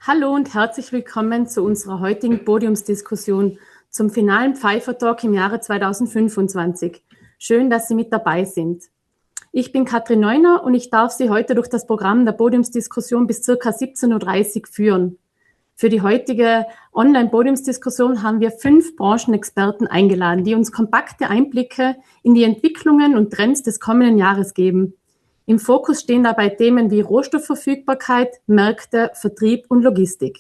Hallo und herzlich willkommen zu unserer heutigen Podiumsdiskussion zum finalen Pfeiffer Talk im Jahre 2025. Schön, dass Sie mit dabei sind. Ich bin Katrin Neuner und ich darf Sie heute durch das Programm der Podiumsdiskussion bis ca. 17:30 Uhr führen. Für die heutige Online-Podiumsdiskussion haben wir 5 Branchenexperten eingeladen, die uns kompakte Einblicke in die Entwicklungen und Trends des kommenden Jahres geben. Im Fokus stehen dabei Themen wie Rohstoffverfügbarkeit, Märkte, Vertrieb und Logistik.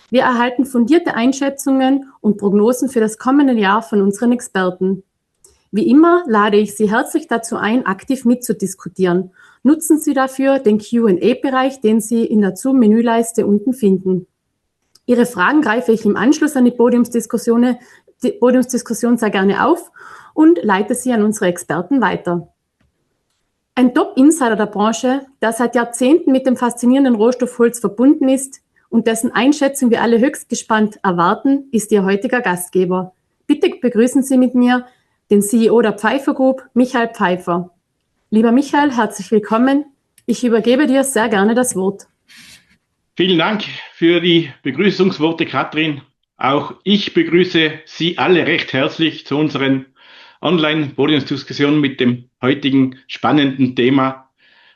Wir erhalten fundierte Einschätzungen und Prognosen für das kommende Jahr von unseren Experten. Wie immer lade ich Sie herzlich dazu ein, aktiv mitzudiskutieren. Nutzen Sie dafür den Q&A-Bereich, den Sie in der Zoom-Menüleiste unten finden. Ihre Fragen greife ich im Anschluss an die Podiumsdiskussion sehr gerne auf und leite sie an unsere Experten weiter. Ein Top-Insider der Branche, der seit Jahrzehnten mit dem faszinierenden Rohstoff Holz verbunden ist und dessen Einschätzung wir alle höchst gespannt erwarten, ist Ihr heutiger Gastgeber. Bitte begrüßen Sie mit mir den CEO der Pfeiffer Group, Michael Pfeiffer. Lieber Michael, herzlich willkommen. Ich übergebe dir sehr gerne das Wort. Vielen Dank für die Begrüßungsworte, Katrin. Auch ich begrüße Sie alle recht herzlich zu unseren Online-Podiumsdiskussionen mit dem heutigen spannenden Thema: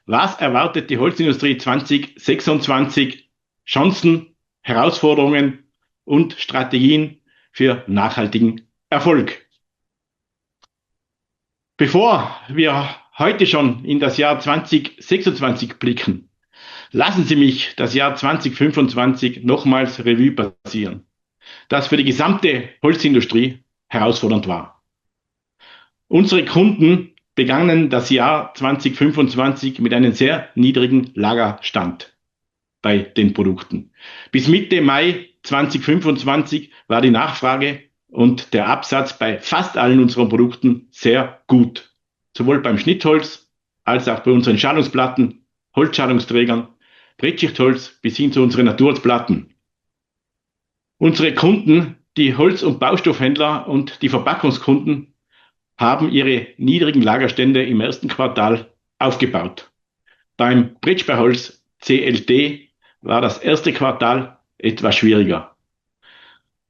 Was erwartet die Holzindustrie 2026? Chancen, Herausforderungen und Strategien für nachhaltigen Erfolg. Bevor wir heute schon in das Jahr 2026 blicken, lassen Sie mich das Jahr 2025 nochmals Revue passieren, das für die gesamte Holzindustrie herausfordernd war. Unsere Kunden begannen das Jahr 2025 mit einem sehr niedrigen Lagerstand bei den Produkten. Bis Mitte Mai 2025 war die Nachfrage und der Absatz bei fast allen unseren Produkten sehr gut. Sowohl beim Schnittholz als auch bei unseren Schalungsplatten, Holzschalungsträgern, Brettschichtholz bis hin zu unseren Naturholzplatten. Unsere Kunden, die Holz- und Baustoffhändler und die Verpackungskunden, haben ihre niedrigen Lagerstände im ersten Quartal aufgebaut. Beim Brettsperrholz CLT war das erste Quartal etwas schwieriger.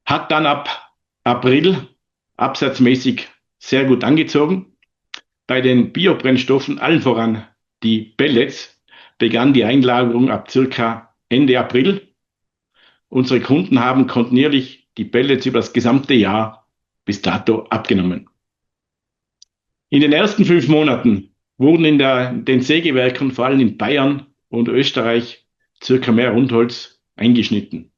Hat dann ab April absatzmäßig sehr gut angezogen. Bei den Biobrennstoffen, allen voran die Pellets, begann die Einlagerung ab circa Ende April. Unsere Kunden haben kontinuierlich die Pellets über das gesamte Jahr bis dato abgenommen. In den ersten 5 Monaten wurden in den Sägewerken, vor allem in Bayern und Österreich, circa mehr Rundholz eingeschnitten,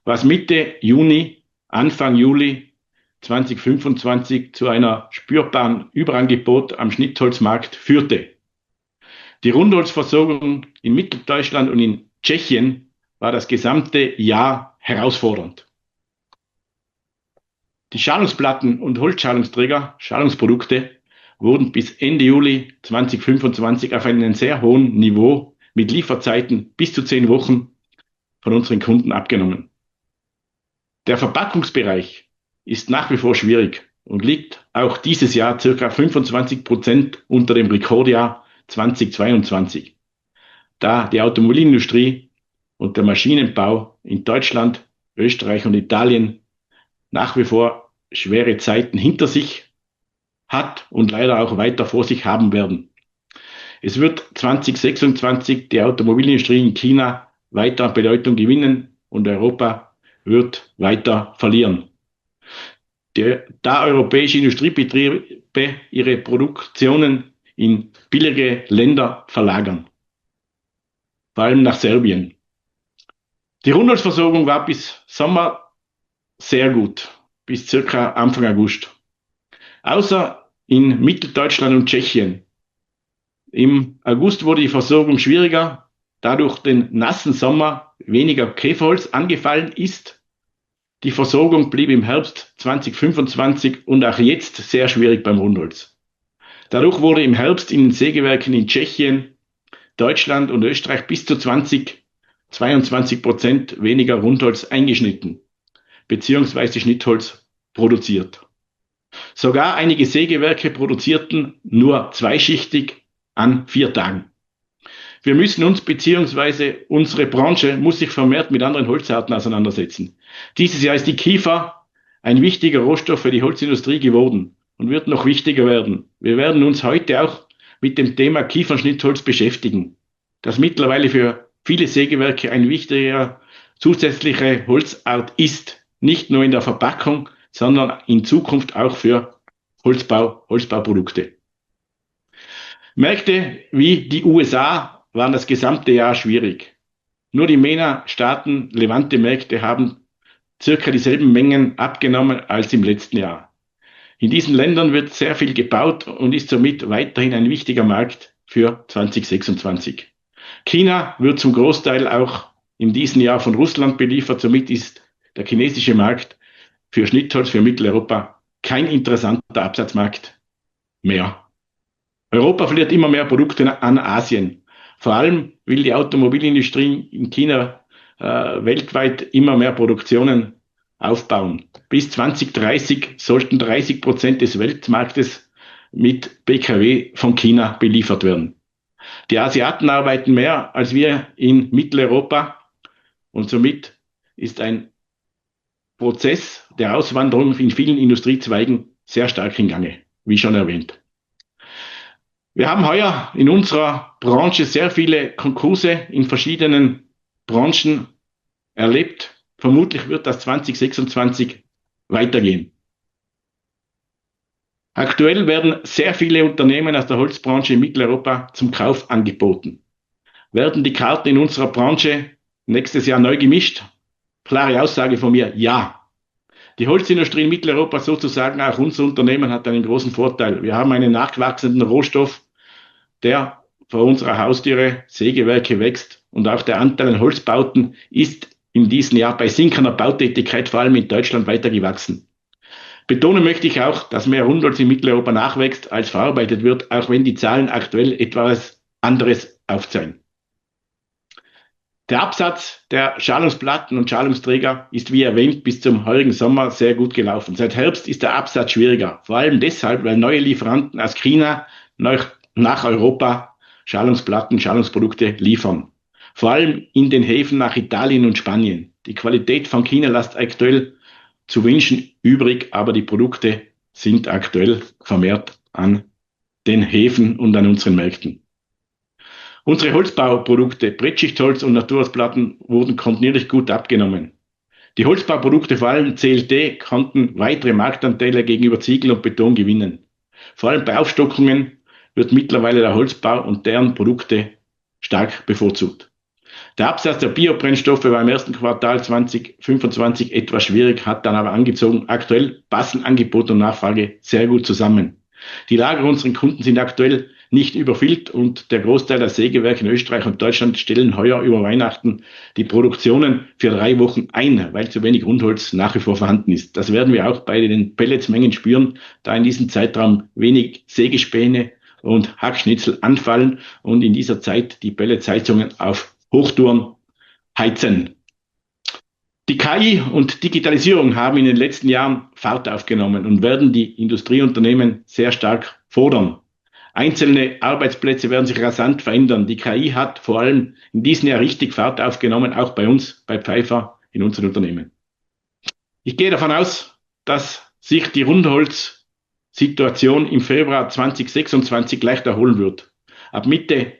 was Mitte Juni, Anfang Juli 2025 zu einer spürbaren Überangebot am Schnittholzmarkt führte. Die Rundholzversorgung in Mitteldeutschland und in Tschechien war das gesamte Jahr herausfordernd. Die Schalungsplatten und Holzschalungsträger, Schalungsprodukte, wurden bis Ende Juli 2025 auf einem sehr hohen Niveau mit Lieferzeiten bis zu 10 Wochen von unseren Kunden abgenommen. Der Verpackungsbereich ist nach wie vor schwierig und liegt auch dieses Jahr ca. 25% unter dem Rekordjahr 2022, da die Automobilindustrie und der Maschinenbau in Deutschland, Österreich und Italien nach wie vor schwere Zeiten hinter sich hat und leider auch weiter vor sich haben werden. Es wird 2026 die Automobilindustrie in China weiter an Bedeutung gewinnen und Europa wird weiter verlieren. Da europäische Industriebetriebe ihre Produktionen in billige Länder verlagern, vor allem nach Serbien. Die Rundholzversorgung war bis Sommer sehr gut, bis circa Anfang August. Außer in Mitteldeutschland und Tschechien. Im August wurde die Versorgung schwieriger, da durch den nassen Sommer weniger Käferholz angefallen ist. Die Versorgung blieb im Herbst 2025 und auch jetzt sehr schwierig beim Rundholz. Dadurch wurde im Herbst in den Sägewerken in Tschechien, Deutschland und Österreich bis zu 22% weniger Rundholz eingeschnitten bzw. Schnittholz produziert. Sogar einige Sägewerke produzierten nur zweischichtig an 4 Tagen. Wir müssen uns beziehungsweise unsere Branche muss sich vermehrt mit anderen Holzarten auseinandersetzen. Dieses Jahr ist die Kiefer ein wichtiger Rohstoff für die Holzindustrie geworden und wird noch wichtiger werden. Wir werden uns heute auch mit dem Thema Kiefernschnittholz beschäftigen, das mittlerweile für viele Sägewerke ein wichtiger zusätzliche Holzart ist, nicht nur in der Verpackung, sondern in Zukunft auch für Holzbauprodukte. Märkte wie die USA waren das gesamte Jahr schwierig. Nur die MENA-Staaten, Levante-Märkte haben circa dieselben Mengen abgenommen als im letzten Jahr. In diesen Ländern wird sehr viel gebaut und ist somit weiterhin ein wichtiger Markt für 2026. China wird zum Großteil auch in diesem Jahr von Russland beliefert. Somit ist der chinesische Markt für Schnittholz für Mitteleuropa kein interessanter Absatzmarkt mehr. Europa verliert immer mehr Produkte an Asien. Vor allem will die Automobilindustrie in China weltweit immer mehr Produktionen aufbauen. Bis 2030 sollten 30% des Weltmarktes mit PKW von China beliefert werden. Die Asiaten arbeiten mehr als wir in Mitteleuropa und somit ist ein Prozess der Auswanderung in vielen Industriezweigen sehr stark im Gange, wie schon erwähnt. Wir haben heuer in unserer Branche sehr viele Konkurse in verschiedenen Branchen erlebt. Vermutlich wird das 2026 weitergehen. Aktuell werden sehr viele Unternehmen aus der Holzbranche in Mitteleuropa zum Kauf angeboten. Werden die Karten in unserer Branche nächstes Jahr neu gemischt? Klare Aussage von mir, ja. Die Holzindustrie in Mitteleuropa, sozusagen auch unser Unternehmen, hat einen großen Vorteil. Wir haben einen nachwachsenden Rohstoff, der vor unserer Haustüre Sägewerke wächst und auch der Anteil an Holzbauten ist in diesem Jahr bei sinkender Bautätigkeit vor allem in Deutschland weiter gewachsen. Betonen möchte ich auch, dass mehr Rundholz in Mitteleuropa nachwächst, als verarbeitet wird, auch wenn die Zahlen aktuell etwas anderes aufzeigen. Der Absatz der Schalungsplatten und Schalungsträger ist wie erwähnt bis zum heurigen Sommer sehr gut gelaufen. Seit Herbst ist der Absatz schwieriger, vor allem deshalb, weil neue Lieferanten aus China nach Europa Schalungsplatten, Schalungsprodukte liefern. Vor allem in den Häfen nach Italien und Spanien. Die Qualität von China lässt aktuell zu wünschen übrig, aber die Produkte sind aktuell vermehrt an den Häfen und an unseren Märkten. Unsere Holzbauprodukte, Brettschichtholz und Naturholzplatten wurden kontinuierlich gut abgenommen. Die Holzbauprodukte, vor allem CLT, konnten weitere Marktanteile gegenüber Ziegel und Beton gewinnen. Vor allem bei Aufstockungen wird mittlerweile der Holzbau und deren Produkte stark bevorzugt. Der Absatz der Biobrennstoffe war im ersten Quartal 2025 etwas schwierig, hat dann aber angezogen. Aktuell passen Angebot und Nachfrage sehr gut zusammen. Die Lager unserer Kunden sind aktuell nicht überfüllt und der Großteil der Sägewerke in Österreich und Deutschland stellen heuer über Weihnachten die Produktionen für 3 Wochen ein, weil zu wenig Rundholz nach wie vor vorhanden ist. Das werden wir auch bei den Pelletsmengen spüren, da in diesem Zeitraum wenig Sägespäne und Hackschnitzel anfallen und in dieser Zeit die Pelletsheizungen auf Hochtouren heizen. Die KI und Digitalisierung haben in den letzten Jahren Fahrt aufgenommen und werden die Industrieunternehmen sehr stark fordern. Einzelne Arbeitsplätze werden sich rasant verändern. Die KI hat vor allem in diesem Jahr richtig Fahrt aufgenommen, auch bei uns, bei Pfeiffer, in unseren Unternehmen. Ich gehe davon aus, dass sich die Rundholz-Situation im Februar 2026 leicht erholen wird. Ab Mitte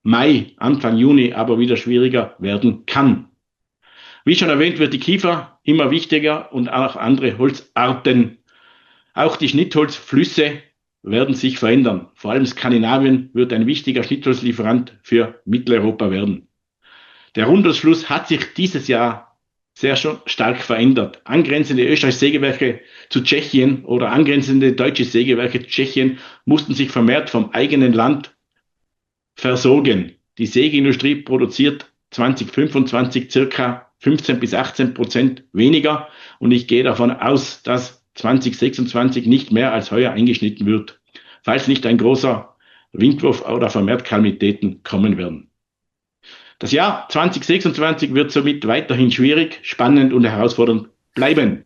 Mai, Anfang Juni aber wieder schwieriger werden kann. Wie schon erwähnt, wird die Kiefer immer wichtiger und auch andere Holzarten. Auch die Schnittholzflüsse werden sich verändern. Vor allem Skandinavien wird ein wichtiger Schnittholzlieferant für Mitteleuropa werden. Der Rundholzfluss hat sich dieses Jahr sehr stark verändert. Angrenzende österreichische Sägewerke zu Tschechien oder angrenzende deutsche Sägewerke zu Tschechien mussten sich vermehrt vom eigenen Land versorgen. Die Sägeindustrie produziert 2025 circa 15-18% weniger und ich gehe davon aus, dass 2026 nicht mehr als heuer eingeschnitten wird, falls nicht ein großer Windwurf oder vermehrt Kalamitäten kommen werden. Das Jahr 2026 wird somit weiterhin schwierig, spannend und herausfordernd bleiben.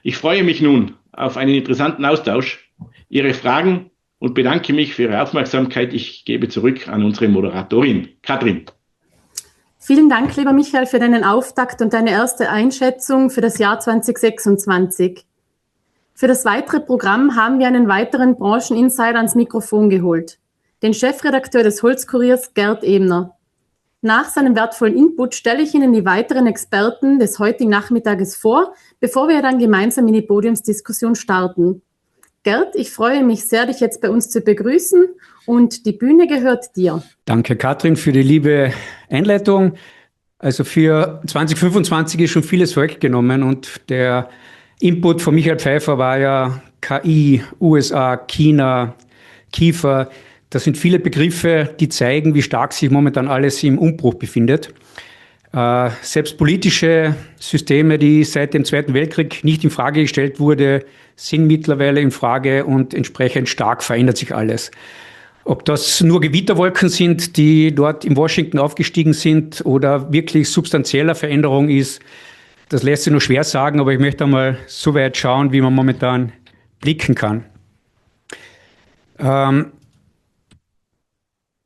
Ich freue mich nun auf einen interessanten Austausch. Ihre Fragen und bedanke mich für Ihre Aufmerksamkeit. Ich gebe zurück an unsere Moderatorin, Katrin. Vielen Dank, lieber Michael, für deinen Auftakt und deine erste Einschätzung für das Jahr 2026. Für das weitere Programm haben wir einen weiteren Brancheninsider ans Mikrofon geholt, den Chefredakteur des Holzkuriers, Gerd Ebner. Nach seinem wertvollen Input stelle ich Ihnen die weiteren Experten des heutigen Nachmittages vor, bevor wir dann gemeinsam in die Podiumsdiskussion starten. Gerd, ich freue mich sehr, dich jetzt bei uns zu begrüßen und die Bühne gehört dir. Danke, Katrin, für die liebe Einleitung. Also für 2025 ist schon vieles vorweggenommen und der Input von Michael Pfeiffer war ja KI, USA, China, Kiefer. Das sind viele Begriffe, die zeigen, wie stark sich momentan alles im Umbruch befindet. Selbst politische Systeme, die seit dem Zweiten Weltkrieg nicht in Frage gestellt wurde, sind mittlerweile in Frage und entsprechend stark verändert sich alles. Ob das nur Gewitterwolken sind, die dort in Washington aufgestiegen sind oder wirklich substanzieller Veränderung ist, das lässt sich nur schwer sagen, aber ich möchte einmal so weit schauen, wie man momentan blicken kann.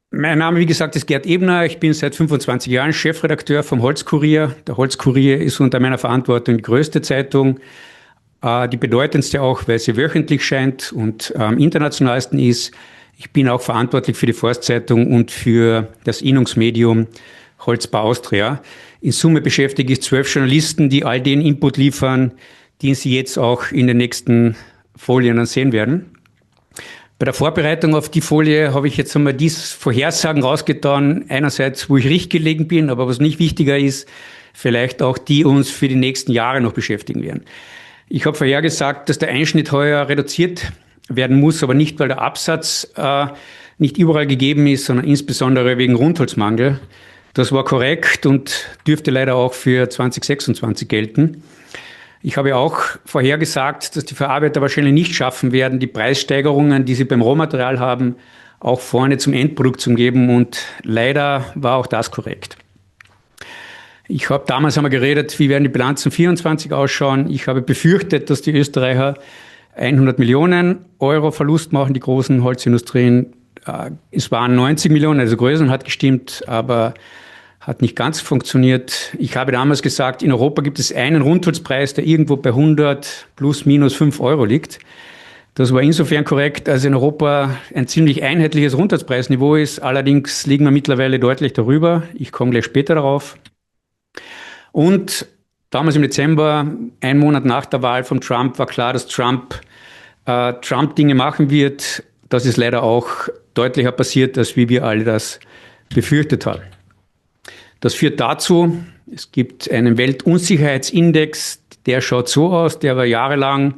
Mein Name, wie gesagt, ist Gerd Ebner. Ich bin seit 25 Jahren Chefredakteur vom Holzkurier. Der Holzkurier ist unter meiner Verantwortung die größte Zeitung, die bedeutendste auch, weil sie wöchentlich scheint und am internationalsten ist. Ich bin auch verantwortlich für die Forstzeitung und für das Innungsmedium Holzbau Austria. In Summe beschäftige ich 12 Journalisten, die all den Input liefern, den Sie jetzt auch in den nächsten Folien dann sehen werden. Bei der Vorbereitung auf die Folie habe ich jetzt einmal dies Vorhersagen rausgetan. Einerseits, wo ich richtig gelegen bin, aber was nicht wichtiger ist, vielleicht auch die uns für die nächsten Jahre noch beschäftigen werden. Ich habe vorhergesagt, dass der Einschnitt heuer reduziert werden muss, aber nicht, weil der Absatz nicht überall gegeben ist, sondern insbesondere wegen Rundholzmangel. Das war korrekt und dürfte leider auch für 2026 gelten. Ich habe auch vorhergesagt, dass die Verarbeiter wahrscheinlich nicht schaffen werden, die Preissteigerungen, die sie beim Rohmaterial haben, auch vorne zum Endprodukt zu geben. Und leider war auch das korrekt. Ich habe damals einmal geredet, wie werden die Bilanzen 24 ausschauen. Ich habe befürchtet, dass die Österreicher 100 Millionen Euro Verlust machen, die großen Holzindustrien. Es waren 90 Millionen, also Größen hat gestimmt, aber hat nicht ganz funktioniert. Ich habe damals gesagt, in Europa gibt es einen Rundholzpreis, der irgendwo bei 100 plus minus 5 Euro liegt. Das war insofern korrekt, als in Europa ein ziemlich einheitliches Rundholzpreisniveau ist. Allerdings liegen wir mittlerweile deutlich darüber. Ich komme gleich später darauf. Und damals im Dezember, einen Monat nach der Wahl von Trump, war klar, dass Trump Dinge machen wird. Das ist leider auch deutlicher passiert, als wie wir alle das befürchtet haben. Das führt dazu, es gibt einen Weltunsicherheitsindex, der schaut so aus, der war jahrelang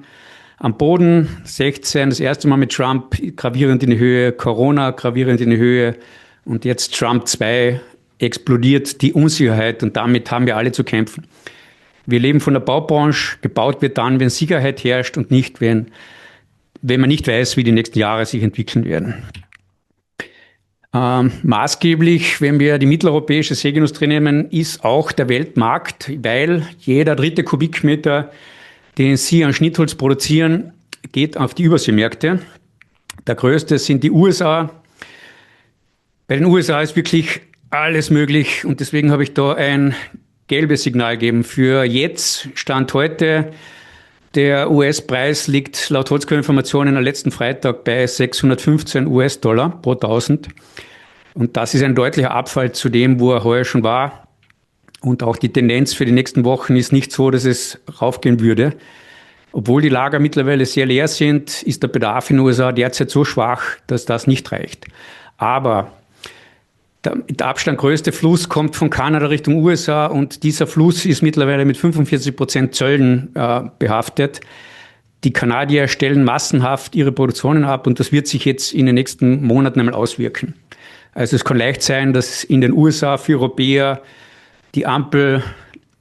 am Boden, 16, das erste Mal mit Trump gravierend in die Höhe, Corona gravierend in die Höhe und jetzt Trump 2 explodiert die Unsicherheit und damit haben wir alle zu kämpfen. Wir leben von der Baubranche, gebaut wird dann, wenn Sicherheit herrscht und nicht, wenn man nicht weiß, wie die nächsten Jahre sich entwickeln werden. Maßgeblich, wenn wir die mitteleuropäische Sägeindustrie nehmen, ist auch der Weltmarkt, weil jeder dritte Kubikmeter, den Sie an Schnittholz produzieren, geht auf die Überseemärkte. Der größte sind die USA. Bei den USA ist wirklich alles möglich und deswegen habe ich da ein gelbes Signal gegeben. Für jetzt, Stand heute, der US-Preis liegt laut Holzkohlinformationen am letzten Freitag bei 615 US-Dollar pro 1000. Und das ist ein deutlicher Abfall zu dem, wo er heuer schon war. Und auch die Tendenz für die nächsten Wochen ist nicht so, dass es raufgehen würde. Obwohl die Lager mittlerweile sehr leer sind, ist der Bedarf in den USA derzeit so schwach, dass das nicht reicht. Aber der mit Abstand größte Fluss kommt von Kanada Richtung USA und dieser Fluss ist mittlerweile mit 45% Zöllen behaftet. Die Kanadier stellen massenhaft ihre Produktionen ab und das wird sich jetzt in den nächsten Monaten einmal auswirken. Also es kann leicht sein, dass in den USA für Europäer die Ampel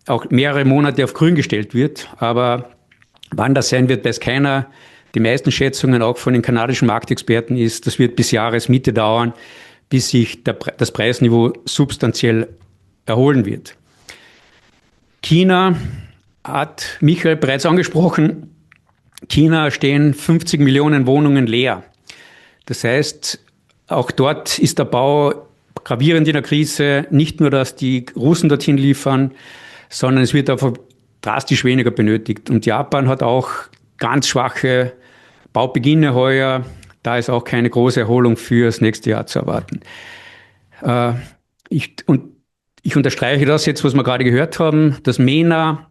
auch mehrere Monate auf grün gestellt wird, aber wann das sein wird, weiß keiner. Die meisten Schätzungen auch von den kanadischen Marktexperten ist, das wird bis Jahresmitte dauern, bis sich das Preisniveau substanziell erholen wird. China hat Michael bereits angesprochen. China stehen 50 Millionen Wohnungen leer. Das heißt, auch dort ist der Bau gravierend in der Krise. Nicht nur, dass die Russen dorthin liefern, sondern es wird einfach drastisch weniger benötigt. Und Japan hat auch ganz schwache Baubeginne heuer. Da ist auch keine große Erholung für das nächste Jahr zu erwarten. Ich unterstreiche das jetzt, was wir gerade gehört haben, dass MENA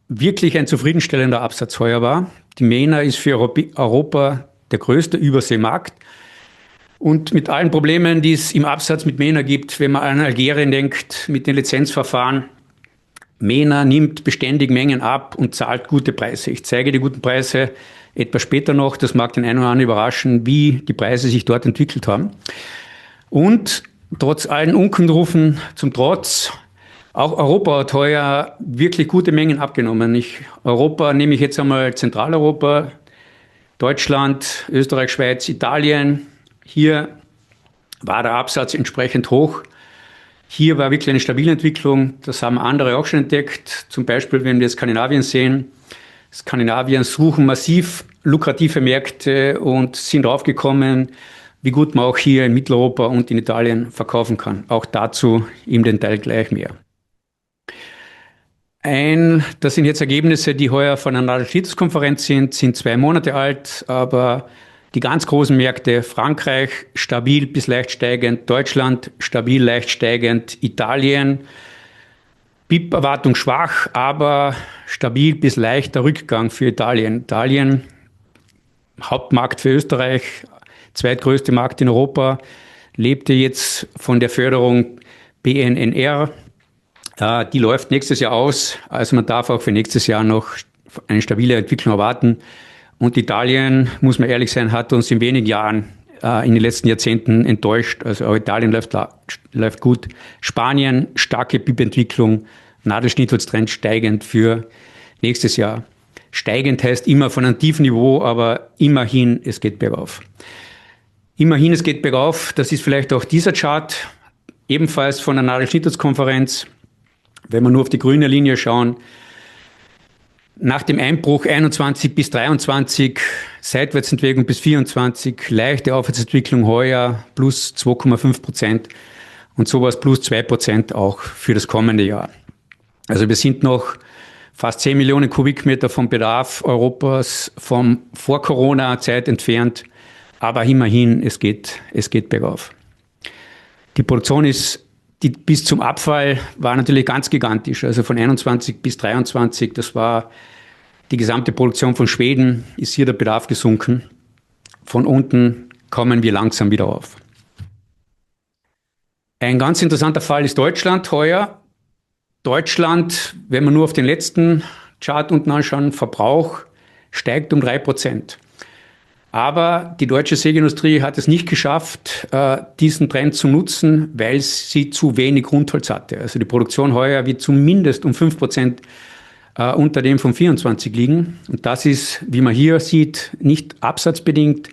wirklich ein zufriedenstellender Absatz heuer war. Die MENA ist für Europa der größte Überseemarkt. Und mit allen Problemen, die es im Absatz mit MENA gibt, wenn man an Algerien denkt, mit den Lizenzverfahren, MENA nimmt beständig Mengen ab und zahlt gute Preise. Ich zeige die guten Preise etwas später noch. Das mag den einen oder anderen überraschen, wie die Preise sich dort entwickelt haben. Und trotz allen Unkenrufen zum Trotz, auch Europa hat heuer wirklich gute Mengen abgenommen. Europa nehme ich jetzt einmal Zentraleuropa, Deutschland, Österreich, Schweiz, Italien. Hier war der Absatz entsprechend hoch. Hier war wirklich eine stabile Entwicklung. Das haben andere auch schon entdeckt. Zum Beispiel, wenn wir Skandinavien sehen. Skandinavien suchen massiv lukrative Märkte und sind draufgekommen, wie gut man auch hier in Mitteleuropa und in Italien verkaufen kann. Auch dazu im Detail gleich mehr. Das sind jetzt Ergebnisse, die heuer von einer Nadel-Konferenz sind 2 Monate alt, aber die ganz großen Märkte, Frankreich stabil bis leicht steigend, Deutschland stabil leicht steigend, Italien BIP-Erwartung schwach, aber stabil bis leichter Rückgang für Italien. Italien, Hauptmarkt für Österreich, zweitgrößte Markt in Europa, lebte jetzt von der Förderung BNNR. Die läuft nächstes Jahr aus, also man darf auch für nächstes Jahr noch eine stabile Entwicklung erwarten. Und Italien, muss man ehrlich sein, hat uns in wenigen Jahren in den letzten Jahrzehnten enttäuscht. Also auch Italien läuft gut. Spanien, starke BIP-Entwicklung, Nadelschnittholztrend steigend für nächstes Jahr. Steigend heißt immer von einem tiefen Niveau, aber immerhin, es geht bergauf. Immerhin, es geht bergauf. Das ist vielleicht auch dieser Chart, ebenfalls von der Nadelschnittholzkonferenz. Wenn wir nur auf die grüne Linie schauen, nach dem Einbruch 21 bis 23, Seitwärtsentwicklung bis 24, leichte Aufwärtsentwicklung heuer plus 2,5% und sowas plus 2% auch für das kommende Jahr. Also wir sind noch fast 10 Millionen Kubikmeter vom Bedarf Europas vom Vor-Corona-Zeit entfernt, aber immerhin, es geht bergauf. Die Produktion bis zum Abfall war natürlich ganz gigantisch. Also von 21 bis 23, das war die gesamte Produktion von Schweden, ist hier der Bedarf gesunken. Von unten kommen wir langsam wieder auf. Ein ganz interessanter Fall ist Deutschland heuer. Deutschland, wenn wir nur auf den letzten Chart unten anschauen, Verbrauch steigt um 3%. Aber die deutsche Sägeindustrie hat es nicht geschafft, diesen Trend zu nutzen, weil sie zu wenig Rundholz hatte. Also die Produktion heuer wird zumindest um 5% unter dem von 24 liegen. Und das ist, wie man hier sieht, nicht absatzbedingt,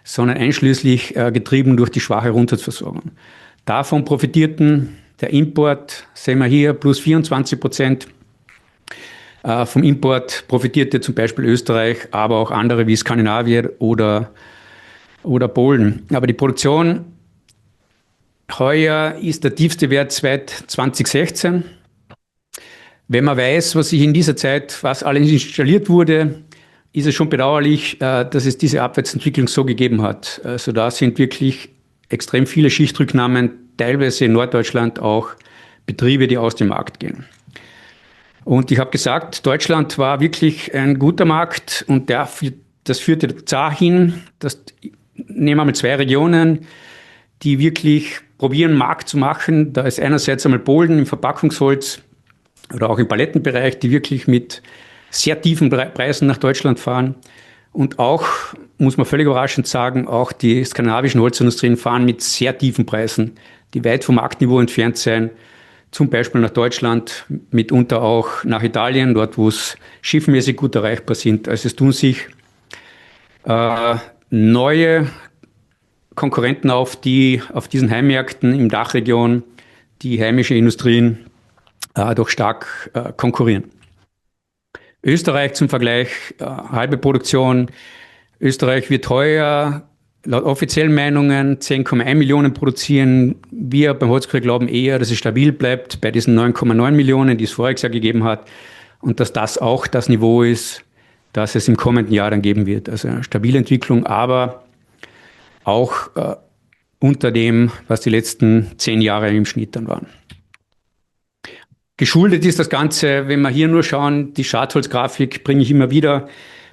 sondern einschließlich getrieben durch die schwache Rundholzversorgung. Davon profitierten der Import, sehen wir hier, plus 24%. Vom Import profitierte zum Beispiel Österreich, aber auch andere wie Skandinavien oder Polen. Aber die Produktion heuer ist der tiefste Wert seit 2016. Wenn man weiß, was sich in dieser Zeit, was alles installiert wurde, ist es schon bedauerlich, dass es diese Abwärtsentwicklung so gegeben hat. Also da sind wirklich extrem viele Schichtrücknahmen, teilweise in Norddeutschland auch Betriebe, die aus dem Markt gehen. Und ich habe gesagt, Deutschland war wirklich ein guter Markt und das führte dahin, nehmen wir mal 2 Regionen, die wirklich probieren, Markt zu machen. Da ist einerseits einmal Polen im Verpackungsholz oder auch im Palettenbereich, die wirklich mit sehr tiefen Preisen nach Deutschland fahren. Und auch, muss man völlig überraschend sagen, auch die skandinavischen Holzindustrien fahren mit sehr tiefen Preisen, die weit vom Marktniveau entfernt sein. Zum Beispiel nach Deutschland, mitunter auch nach Italien, dort wo es schiffmäßig gut erreichbar sind. Also es tun sich neue Konkurrenten auf diesen Heimmärkten in Dachregion, die heimische Industrien doch stark konkurrieren. Österreich zum Vergleich, halbe Produktion, Österreich wird heuer laut offiziellen Meinungen 10,1 Millionen produzieren. Wir beim Holzkurier glauben eher, dass es stabil bleibt bei diesen 9,9 Millionen, die es voriges Jahr gegeben hat. Und dass das auch das Niveau ist, das es im kommenden Jahr dann geben wird. Also eine stabile Entwicklung, aber auch unter dem, was die letzten 10 Jahre im Schnitt dann waren. Geschuldet ist das Ganze, wenn wir hier nur schauen, die Schadholzgrafik bringe ich immer wieder.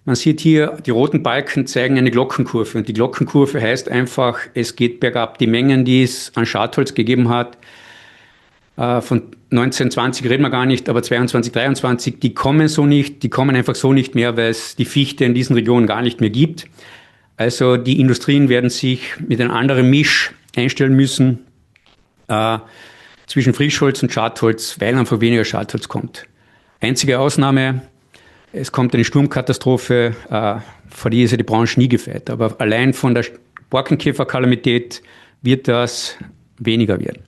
Man sieht hier, die roten Balken zeigen eine Glockenkurve. Und die Glockenkurve heißt einfach, es geht bergab. Die Mengen, die es an Schadholz gegeben hat, von 1920 reden wir gar nicht, aber 22, 23, die kommen so nicht, die kommen einfach so nicht mehr, weil es die Fichte in diesen Regionen gar nicht mehr gibt. Also die Industrien werden sich mit einem anderen Misch einstellen müssen zwischen Frischholz und Schadholz, weil einfach weniger Schadholz kommt. Einzige Ausnahme, es kommt eine Sturmkatastrophe, vor die ist ja die Branche nie gefeit. Aber allein von der Borkenkäferkalamität wird das weniger werden.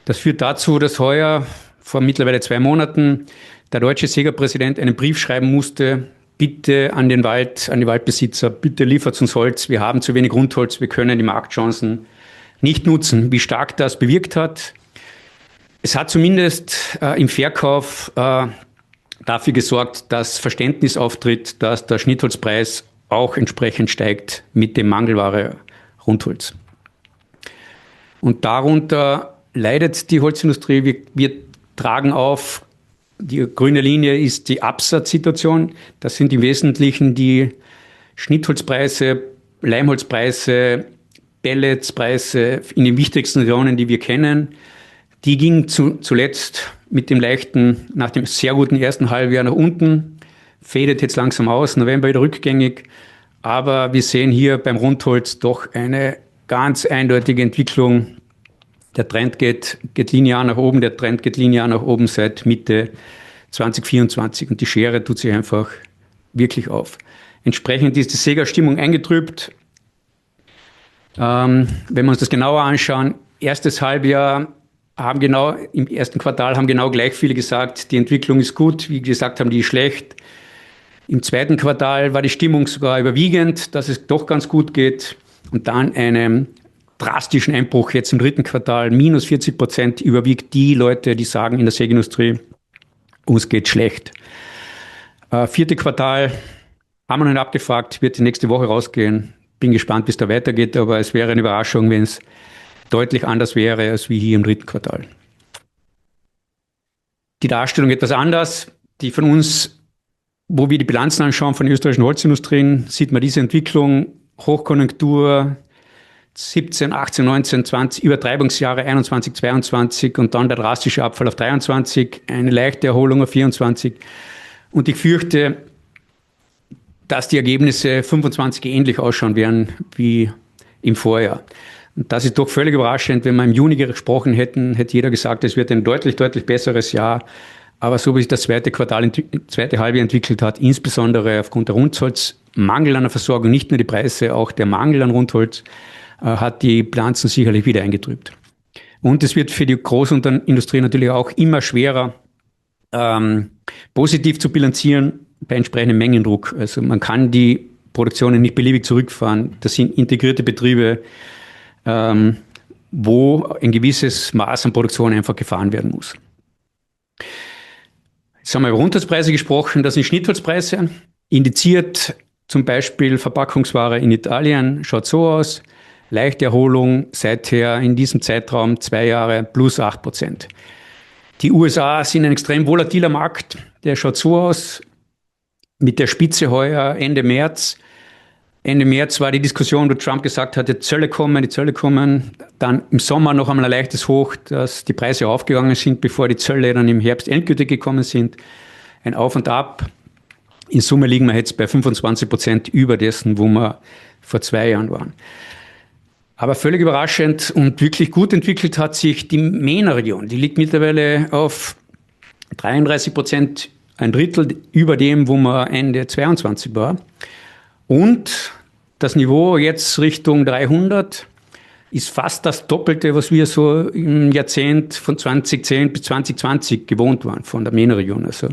Das führt dazu, dass heuer vor mittlerweile 2 Monaten der deutsche Sägerpräsident einen Brief schreiben musste, bitte an den Wald, an die Waldbesitzer, bitte liefert uns Holz, wir haben zu wenig Rundholz, wir können die Marktchancen nicht nutzen. Wie stark das bewirkt hat, es hat zumindest im Verkauf dafür gesorgt, dass Verständnis auftritt, dass der Schnittholzpreis auch entsprechend steigt mit dem Mangelware Rundholz. Und darunter leidet die Holzindustrie. Wir tragen auf, die grüne Linie ist die Absatzsituation. Das sind im Wesentlichen die Schnittholzpreise, Leimholzpreise, Pelletspreise in den wichtigsten Regionen, die wir kennen. Die gingen zuletzt mit dem leichten, nach dem sehr guten ersten Halbjahr nach unten, fadet jetzt langsam aus, November wieder rückgängig. Aber wir sehen hier beim Rundholz doch eine ganz eindeutige Entwicklung. Der Trend geht linear nach oben, der Trend geht linear nach oben seit Mitte 2024 und die Schere tut sich einfach wirklich auf. Entsprechend ist die Sägerstimmung eingetrübt. Wenn wir uns das genauer anschauen, erstes Halbjahr im ersten Quartal haben genau gleich viele gesagt, die Entwicklung ist gut, wie gesagt haben, die ist schlecht. Im zweiten Quartal war die Stimmung sogar überwiegend, dass es doch ganz gut geht und dann einen drastischen Einbruch jetzt im dritten Quartal, minus 40% überwiegt die Leute, die sagen in der Sägeindustrie, uns geht schlecht. Vierte Quartal haben wir noch nicht abgefragt, wird die nächste Woche rausgehen. Bin gespannt, wie es da weitergeht, aber es wäre eine Überraschung, wenn es deutlich anders wäre als wie hier im dritten Quartal. Die Darstellung etwas anders. Die von uns, wo wir die Bilanzen anschauen von den österreichischen Holzindustrien, sieht man diese Entwicklung, Hochkonjunktur 17, 18, 19, 20, Übertreibungsjahre 21, 22 und dann der drastische Abfall auf 23, eine leichte Erholung auf 24. Und ich fürchte, dass die Ergebnisse 25 ähnlich ausschauen werden wie im Vorjahr. Und das ist doch völlig überraschend. Wenn wir im Juni gesprochen hätten, hätte jeder gesagt, es wird ein deutlich, deutlich besseres Jahr. Aber so wie sich das zweite Halbjahr entwickelt hat, insbesondere aufgrund der Rundholzmangel an der Versorgung, nicht nur die Preise, auch der Mangel an Rundholz, hat die Bilanzen sicherlich wieder eingetrübt. Und es wird für die Großindustrie natürlich auch immer schwerer, positiv zu bilanzieren bei entsprechendem Mengendruck. Also man kann die Produktionen nicht beliebig zurückfahren. Das sind integrierte Betriebe, wo ein gewisses Maß an Produktion einfach gefahren werden muss. Jetzt haben wir über Rundholzpreise gesprochen, das sind Schnittholzpreise. Indiziert zum Beispiel Verpackungsware in Italien, schaut so aus. Leichte Erholung, seither in diesem Zeitraum 2 Jahre plus 8%. Die USA sind ein extrem volatiler Markt, der schaut so aus. Mit der Spitze heuer Ende März. Ende März war die Diskussion, wo Trump gesagt hat, die Zölle kommen. Dann im Sommer noch einmal ein leichtes Hoch, dass die Preise aufgegangen sind, bevor die Zölle dann im Herbst endgültig gekommen sind. Ein Auf und Ab. In Summe liegen wir jetzt bei 25% über dessen, wo wir vor 2 Jahren waren. Aber völlig überraschend und wirklich gut entwickelt hat sich die MENA-Region. Die liegt mittlerweile auf 33%, ein Drittel über dem, wo man Ende 22 war. Und das Niveau jetzt Richtung 300 ist fast das Doppelte, was wir so im Jahrzehnt von 2010 bis 2020 gewohnt waren von der MENA-Region. Also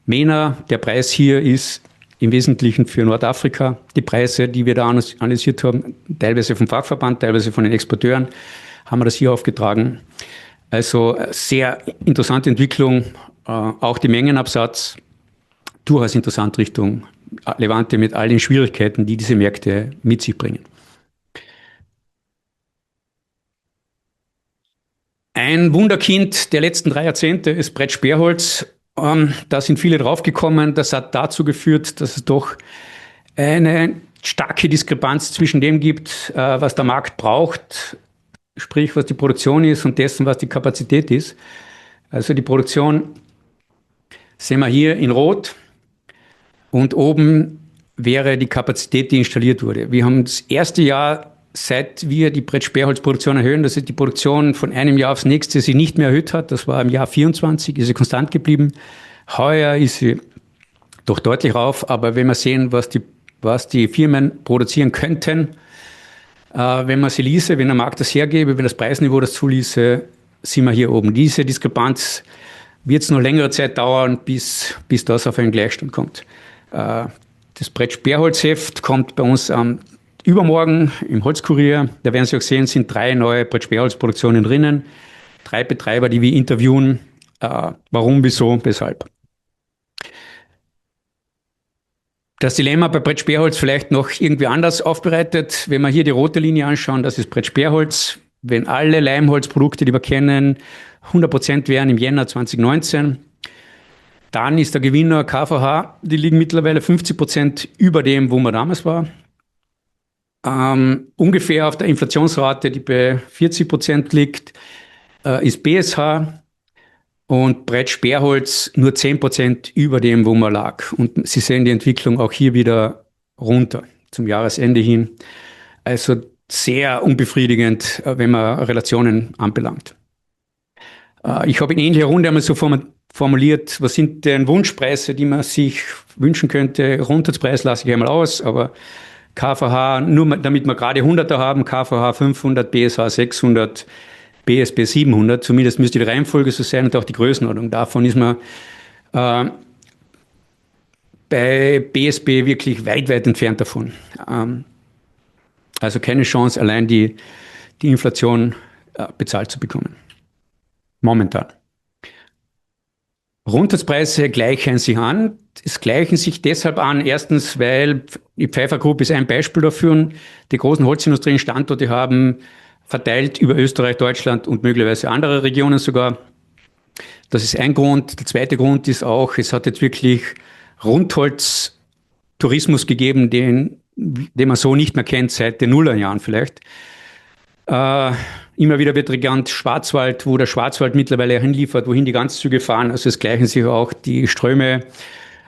MENA, der Preis hier ist im Wesentlichen für Nordafrika. Die Preise, die wir da analysiert haben, teilweise vom Fachverband, teilweise von den Exporteuren, haben wir das hier aufgetragen. Also sehr interessante Entwicklung, auch die Mengenabsatz, durchaus interessant Richtung Levante mit all den Schwierigkeiten, die diese Märkte mit sich bringen. Ein Wunderkind der letzten 3 Jahrzehnte ist Brett Sperrholz. Da sind viele draufgekommen. Das hat dazu geführt, dass es doch eine starke Diskrepanz zwischen dem gibt, was der Markt braucht, sprich was die Produktion ist und dessen, was die Kapazität ist. Also die Produktion sehen wir hier in Rot und oben wäre die Kapazität, die installiert wurde. Wir haben das erste Jahr, seit wir die Brett Sperrholzproduktion erhöhen, dass die Produktion von einem Jahr aufs nächste sich nicht mehr erhöht hat. Das war im Jahr 24, ist sie konstant geblieben. Heuer ist sie doch deutlich rauf, aber wenn wir sehen, was die Firmen produzieren könnten, wenn man sie ließe, wenn der Markt das hergebe, wenn das Preisniveau das zuließe, sind wir hier oben. Diese Diskrepanz wird es noch längere Zeit dauern, bis das auf einen Gleichstand kommt. Das Brett Sperrholzheft kommt bei uns am übermorgen im Holzkurier. Da werden Sie auch sehen, sind 3 neue Brett Sperrholzproduktionen drinnen. 3 Betreiber, die wir interviewen. Warum, wieso, weshalb. Das Dilemma bei Brett Sperrholz vielleicht noch irgendwie anders aufbereitet. Wenn wir hier die rote Linie anschauen, das ist Brett Sperrholz. Wenn alle Leimholzprodukte, die wir kennen, 100% wären im Jänner 2019, dann ist der Gewinner KVH. Die liegen mittlerweile 50% über dem, wo man damals war. Ungefähr auf der Inflationsrate, die bei 40% liegt, ist BSH und Brett Sperrholz nur 10% über dem, wo man lag. Und Sie sehen die Entwicklung auch hier wieder runter zum Jahresende hin. Also sehr unbefriedigend, wenn man Relationen anbelangt. Ich habe in ähnlicher Runde einmal so formuliert, was sind denn Wunschpreise, die man sich wünschen könnte. Grundsatzpreis lasse ich einmal aus, aber KVH, nur damit wir gerade 100er haben, KVH 500, BSH 600, BSB 700, zumindest müsste die Reihenfolge so sein und auch die Größenordnung. Davon ist man bei BSB wirklich weit, weit entfernt davon. Also keine Chance, allein die Inflation bezahlt zu bekommen. Momentan. Grundsatzpreise gleichen sich an. Es gleichen sich deshalb an, erstens, weil die Pfeiffer Group ist ein Beispiel dafür. Die großen Holzindustrien-Standorte haben verteilt über Österreich, Deutschland und möglicherweise andere Regionen sogar. Das ist ein Grund. Der zweite Grund ist auch, es hat jetzt wirklich Rundholz-Tourismus gegeben, den man so nicht mehr kennt seit den Nullerjahren vielleicht. Immer wieder wird regant Schwarzwald, wo der Schwarzwald mittlerweile hinliefert, wohin die Ganzzüge fahren. Also es gleichen sich auch die Ströme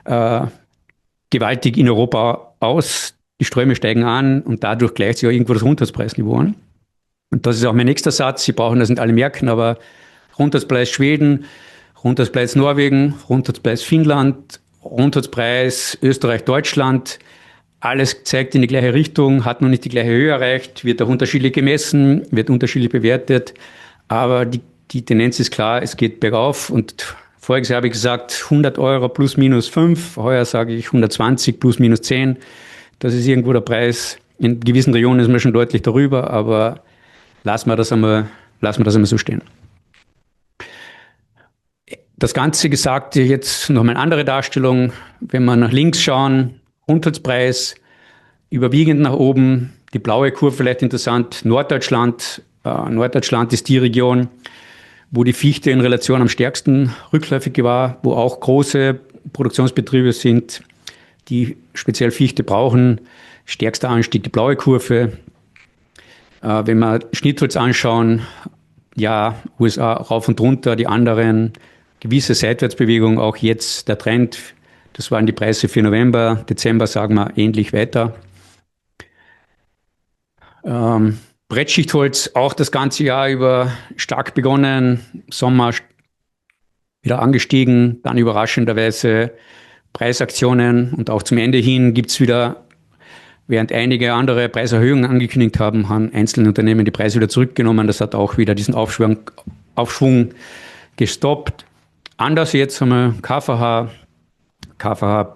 gewaltig in Europa aus. Die Ströme steigen an und dadurch gleicht sich auch irgendwo das Rundholzpreisniveau an. Und das ist auch mein nächster Satz. Sie brauchen das nicht alle merken, aber Rundholzpreis Schweden, Rundholzpreis Norwegen, Rundholzpreis Finnland, Rundholzpreis Österreich, Deutschland. Alles zeigt in die gleiche Richtung, hat noch nicht die gleiche Höhe erreicht, wird auch unterschiedlich gemessen, wird unterschiedlich bewertet. Aber die Tendenz ist klar, es geht bergauf. Und voriges Jahr habe ich gesagt, 100 Euro plus minus 5. Heuer sage ich 120 plus minus 10. Das ist irgendwo der Preis. In gewissen Regionen ist man schon deutlich darüber, aber lassen wir das einmal so stehen. Das Ganze gesagt, jetzt noch mal eine andere Darstellung. Wenn wir nach links schauen, Rundholzpreis überwiegend nach oben. Die blaue Kurve vielleicht interessant. Norddeutschland. Norddeutschland ist die Region, wo die Fichte in Relation am stärksten rückläufig war, wo auch große Produktionsbetriebe sind, die speziell Fichte brauchen. Stärkster Anstieg die blaue Kurve. Wenn wir Schnittholz anschauen, ja, USA rauf und runter, die anderen gewisse Seitwärtsbewegung, auch jetzt der Trend. Das waren die Preise für November, Dezember, sagen wir, ähnlich weiter. Brettschichtholz auch das ganze Jahr über stark begonnen, Sommer wieder angestiegen, dann überraschenderweise Preisaktionen und auch zum Ende hin gibt es wieder, während einige andere Preiserhöhungen angekündigt haben, haben einzelne Unternehmen die Preise wieder zurückgenommen. Das hat auch wieder diesen Aufschwung gestoppt. Anders jetzt haben wir KVH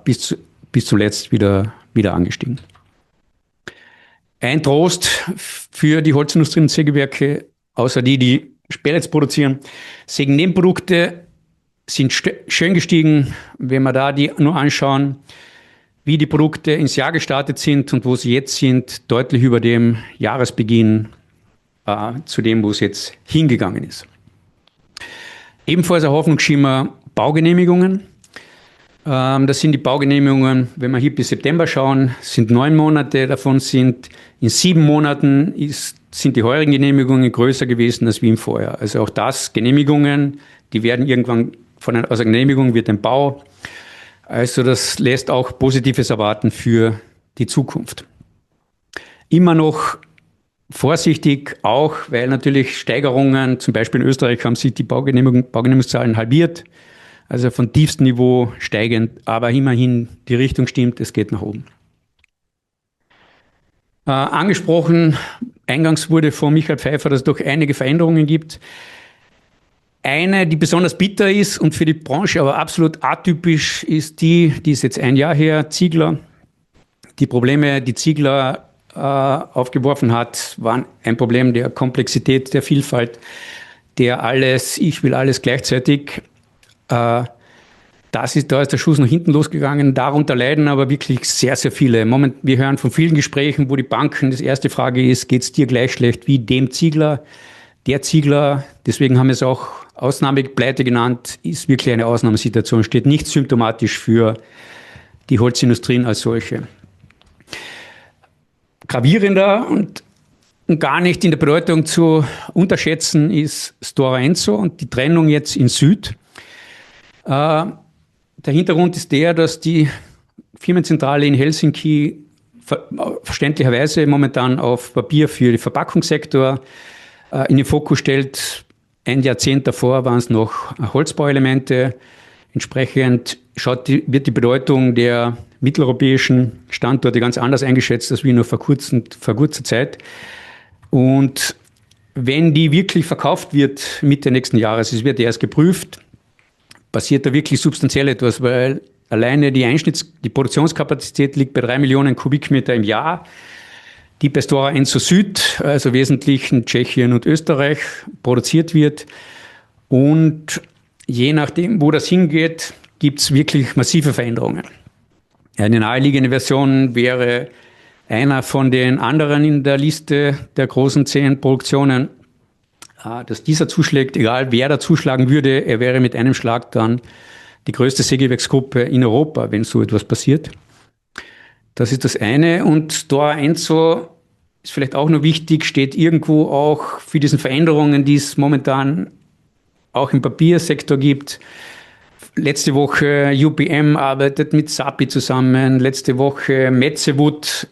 bis bis zuletzt wieder angestiegen. Ein Trost für die Holzindustrie und Sägewerke, außer die Pellets produzieren, Sägennebenprodukte sind schön gestiegen, wenn wir da die nur anschauen, wie die Produkte ins Jahr gestartet sind und wo sie jetzt sind, deutlich über dem Jahresbeginn zu dem, wo es jetzt hingegangen ist. Ebenfalls ein Hoffnungsschimmer Baugenehmigungen. Das sind die Baugenehmigungen, wenn wir hier bis September schauen, sind 9 Monate, davon sind in 7 Monaten sind die heurigen Genehmigungen größer gewesen als wie im Vorjahr. Also auch das, Genehmigungen, die werden irgendwann aus der Genehmigung wird ein Bau. Also das lässt auch Positives erwarten für die Zukunft. Immer noch vorsichtig, auch weil natürlich Steigerungen, zum Beispiel in Österreich haben sich die Baugenehmigungszahlen halbiert, also von tiefstem Niveau steigend, aber immerhin die Richtung stimmt, es geht nach oben. Angesprochen, eingangs wurde von Michael Pfeiffer, dass es doch einige Veränderungen gibt. Eine, die besonders bitter ist und für die Branche aber absolut atypisch ist die ist jetzt ein Jahr her, Ziegler. Die Probleme, die Ziegler aufgeworfen hat, waren ein Problem der Komplexität, der Vielfalt, ich will alles gleichzeitig. Da ist der Schuss nach hinten losgegangen. Darunter leiden aber wirklich sehr, sehr viele. Wir hören von vielen Gesprächen, wo die Banken, das erste Frage ist, geht es dir gleich schlecht wie dem Ziegler? Der Ziegler, deswegen haben wir es auch Ausnahmepleite genannt, ist wirklich eine Ausnahmesituation, steht nicht symptomatisch für die Holzindustrien als solche. Gravierender und gar nicht in der Bedeutung zu unterschätzen ist Stora Enso und die Trennung jetzt in Süd. Der Hintergrund ist der, dass die Firmenzentrale in Helsinki verständlicherweise momentan auf Papier für den Verpackungssektor in den Fokus stellt. Ein Jahrzehnt davor waren es noch Holzbauelemente. Entsprechend wird die Bedeutung der mitteleuropäischen Standorte ganz anders eingeschätzt als wie noch vor kurzer Zeit. Und wenn die wirklich verkauft wird Mitte nächsten Jahres, es wird erst geprüft, passiert da wirklich substanziell etwas, weil alleine die Produktionskapazität liegt bei 3 Millionen Kubikmeter im Jahr, die bei Stora Enso Süd, also wesentlich in Tschechien und Österreich, produziert wird. Und je nachdem, wo das hingeht, gibt es wirklich massive Veränderungen. Eine naheliegende Version wäre einer von den anderen in der Liste der großen 10 Produktionen, dass dieser zuschlägt, egal wer da zuschlagen würde, er wäre mit einem Schlag dann die größte Sägewerksgruppe in Europa, wenn so etwas passiert. Das ist das eine. Und Stora Enso ist vielleicht auch noch wichtig, steht irgendwo auch für diese Veränderungen, die es momentan auch im Papiersektor gibt. Letzte Woche UPM arbeitet mit Sappi zusammen. Letzte Woche Metsä-Wood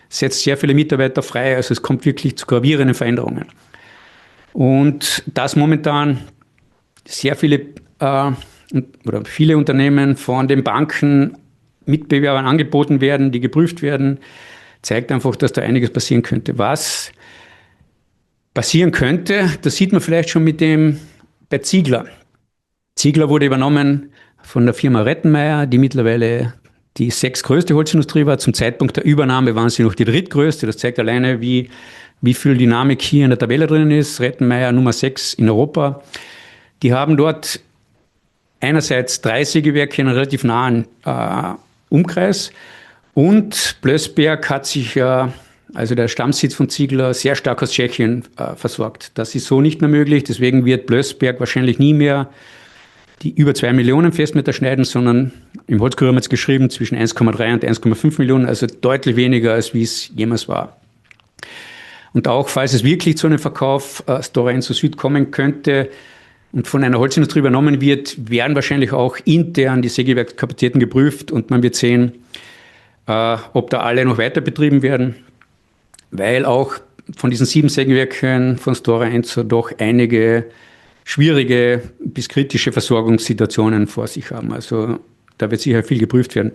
setzt sehr viele Mitarbeiter frei. Also es kommt wirklich zu gravierenden Veränderungen. Und dass momentan sehr viele oder viele Unternehmen von den Banken Mitbewerbern angeboten werden, die geprüft werden, zeigt einfach, dass da einiges passieren könnte. Was passieren könnte, das sieht man vielleicht schon bei Ziegler. Ziegler wurde übernommen von der Firma Rettenmeier, die mittlerweile die 6. größte Holzindustrie war. Zum Zeitpunkt der Übernahme waren sie noch die 3. größte. Das zeigt alleine, wie viel Dynamik hier in der Tabelle drin ist. Rettenmeier Nummer 6 in Europa. Die haben dort einerseits 3 Sägewerke in einem relativ nahen Umkreis und Blößberg hat sich also der Stammsitz von Ziegler, sehr stark aus Tschechien versorgt. Das ist so nicht mehr möglich. Deswegen wird Blößberg wahrscheinlich nie mehr die über 2 Millionen Festmeter schneiden, sondern im Holzkurier haben wir jetzt geschrieben zwischen 1,3 und 1,5 Millionen, also deutlich weniger, als wie es jemals war. Und auch, falls es wirklich zu einem Verkauf Stora Enso Süd kommen könnte und von einer Holzindustrie übernommen wird, werden wahrscheinlich auch intern die Sägewerkskapazitäten geprüft und man wird sehen, ob da alle noch weiter betrieben werden, weil auch von diesen 7 Sägewerken von Stora Enso doch einige schwierige bis kritische Versorgungssituationen vor sich haben. Also da wird sicher viel geprüft werden.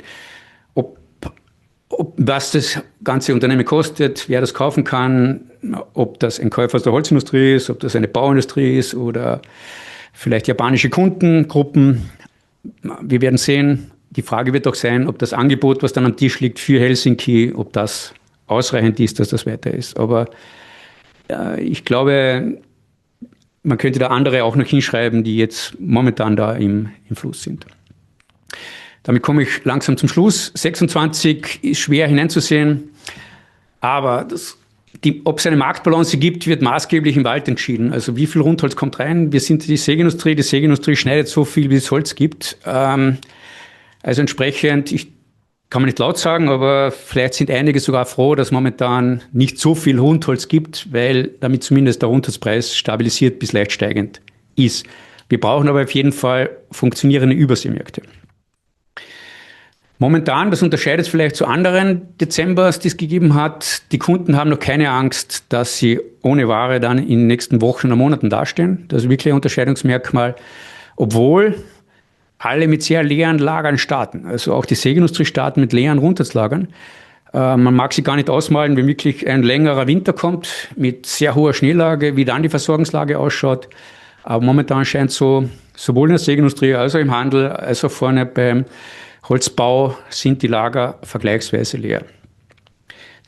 Was das ganze Unternehmen kostet, wer das kaufen kann, ob das ein Käufer aus der Holzindustrie ist, ob das eine Bauindustrie ist oder vielleicht japanische Kundengruppen. Wir werden sehen, die Frage wird auch sein, ob das Angebot, was dann am Tisch liegt für Helsinki, ob das ausreichend ist, dass das weiter ist. Aber ich glaube, man könnte da andere auch noch hinschreiben, die jetzt momentan da im Fluss sind. Damit komme ich langsam zum Schluss. 26 ist schwer hineinzusehen, aber ob es eine Marktbalance gibt, wird maßgeblich im Wald entschieden. Also wie viel Rundholz kommt rein? Wir sind die Sägeindustrie schneidet so viel, wie es Holz gibt. Also entsprechend, kann man nicht laut sagen, aber vielleicht sind einige sogar froh, dass momentan nicht so viel Rundholz gibt, weil damit zumindest der Rundholzpreis stabilisiert bis leicht steigend ist. Wir brauchen aber auf jeden Fall funktionierende Überseemärkte. Momentan, das unterscheidet es vielleicht zu anderen Dezembers, die es gegeben hat, die Kunden haben noch keine Angst, dass sie ohne Ware dann in den nächsten Wochen oder Monaten dastehen. Das ist wirklich ein Unterscheidungsmerkmal, obwohl alle mit sehr leeren Lagern starten. Also auch die Sägeindustrie starten mit leeren Rundholzlagern. Man mag sich gar nicht ausmalen, wenn wirklich ein längerer Winter kommt mit sehr hoher Schneelage, wie dann die Versorgungslage ausschaut. Aber momentan scheint so, sowohl in der Sägeindustrie als auch im Handel, als auch vorne beim Holzbau sind die Lager vergleichsweise leer.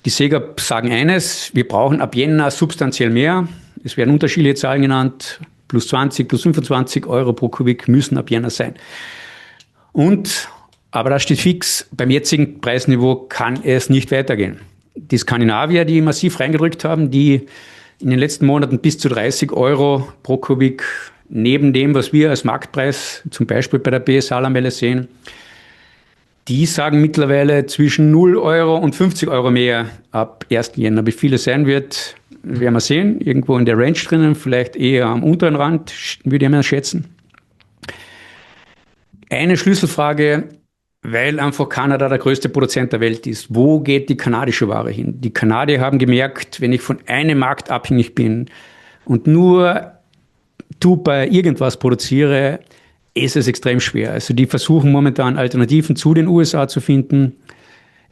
Die Säger sagen eines, wir brauchen ab Jänner substanziell mehr. Es werden unterschiedliche Zahlen genannt, plus 20, plus 25 Euro pro Kubik müssen ab Jänner sein. Aber das steht fix, beim jetzigen Preisniveau kann es nicht weitergehen. Die Skandinavier, die massiv reingedrückt haben, die in den letzten Monaten bis zu 30 Euro pro Kubik neben dem, was wir als Marktpreis zum Beispiel bei der BSA-Lamelle sehen, die sagen mittlerweile zwischen 0 Euro und 50 Euro mehr ab 1. Jänner. Wie viel es sein wird, werden wir sehen. Irgendwo in der Range drinnen, vielleicht eher am unteren Rand, würde ich mal schätzen. Eine Schlüsselfrage, weil einfach Kanada der größte Produzent der Welt ist. Wo geht die kanadische Ware hin? Die Kanadier haben gemerkt, wenn ich von einem Markt abhängig bin und nur bei irgendwas produziere, ist es extrem schwer. Also die versuchen momentan Alternativen zu den USA zu finden.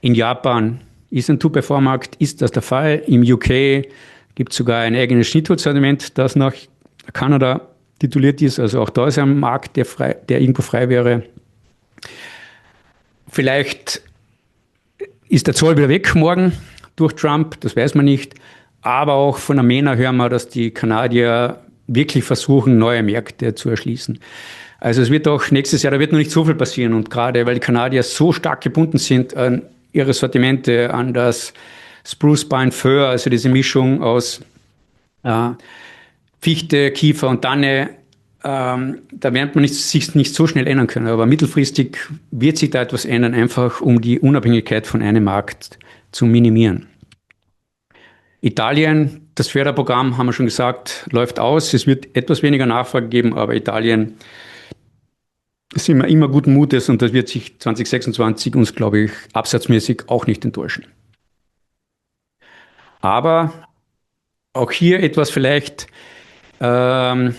In Japan ist ein Two-by-4-Markt, ist das der Fall. Im UK gibt es sogar ein eigenes Schnittholzsortiment, das nach Kanada tituliert ist. Also auch da ist ein Markt, der irgendwo frei wäre. Vielleicht ist der Zoll wieder weg morgen durch Trump, das weiß man nicht. Aber auch von der MENA hören wir, dass die Kanadier wirklich versuchen, neue Märkte zu erschließen. Also es wird auch nächstes Jahr, da wird noch nicht so viel passieren. Und gerade weil die Kanadier so stark gebunden sind an ihre Sortimente, an das Spruce, Pine, Fir, also diese Mischung aus Fichte, Kiefer und Tanne, da wird man sich nicht so schnell ändern können. Aber mittelfristig wird sich da etwas ändern, einfach um die Unabhängigkeit von einem Markt zu minimieren. Italien, das Förderprogramm, haben wir schon gesagt, läuft aus. Es wird etwas weniger Nachfrage geben, aber Italien sind wir immer guten Mutes und das wird sich 2026 uns, glaube ich, absatzmäßig auch nicht enttäuschen. Aber auch hier etwas vielleicht, einige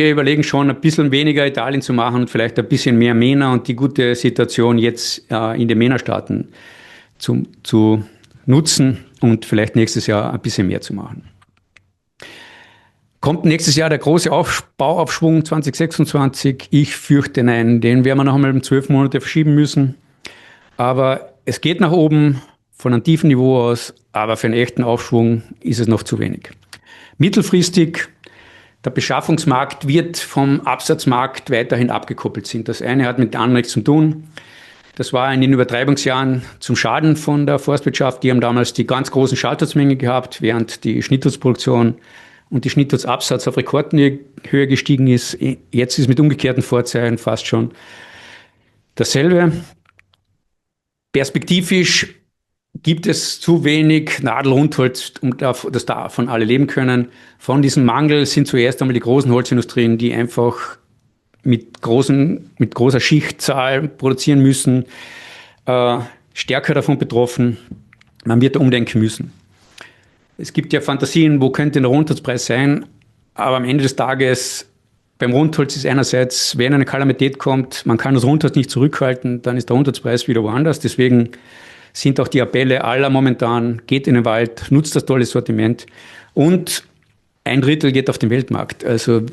überlegen schon, ein bisschen weniger Italien zu machen und vielleicht ein bisschen mehr MENA und die gute Situation jetzt in den MENA-Staaten zu nutzen und vielleicht nächstes Jahr ein bisschen mehr zu machen. Kommt nächstes Jahr der große Bauaufschwung 2026? Ich fürchte nein, den werden wir noch einmal um 12 Monate verschieben müssen. Aber es geht nach oben von einem tiefen Niveau aus, aber für einen echten Aufschwung ist es noch zu wenig. Mittelfristig, der Beschaffungsmarkt wird vom Absatzmarkt weiterhin abgekoppelt sind. Das eine hat mit dem anderen nichts zu tun. Das war in den Übertreibungsjahren zum Schaden von der Forstwirtschaft. Die haben damals die ganz großen Schallholzmengen gehabt, während die Schnittholzproduktion und die Schnittholzabsatz auf Rekordhöhe gestiegen ist. Jetzt ist mit umgekehrten Vorzeichen fast schon dasselbe. Perspektivisch gibt es zu wenig Nadelrundholz, dass davon alle leben können. Von diesem Mangel sind zuerst einmal die großen Holzindustrien, die einfach mit großer Schichtzahl produzieren müssen, stärker davon betroffen. Man wird da umdenken müssen. Es gibt ja Fantasien, wo könnte der Rundholzpreis sein, aber am Ende des Tages beim Rundholz ist einerseits, wenn eine Kalamität kommt, man kann das Rundholz nicht zurückhalten, dann ist der Rundholzpreis wieder woanders. Deswegen sind auch die Appelle aller momentan, geht in den Wald, nutzt das tolle Sortiment und 1/3 geht auf den Weltmarkt. Also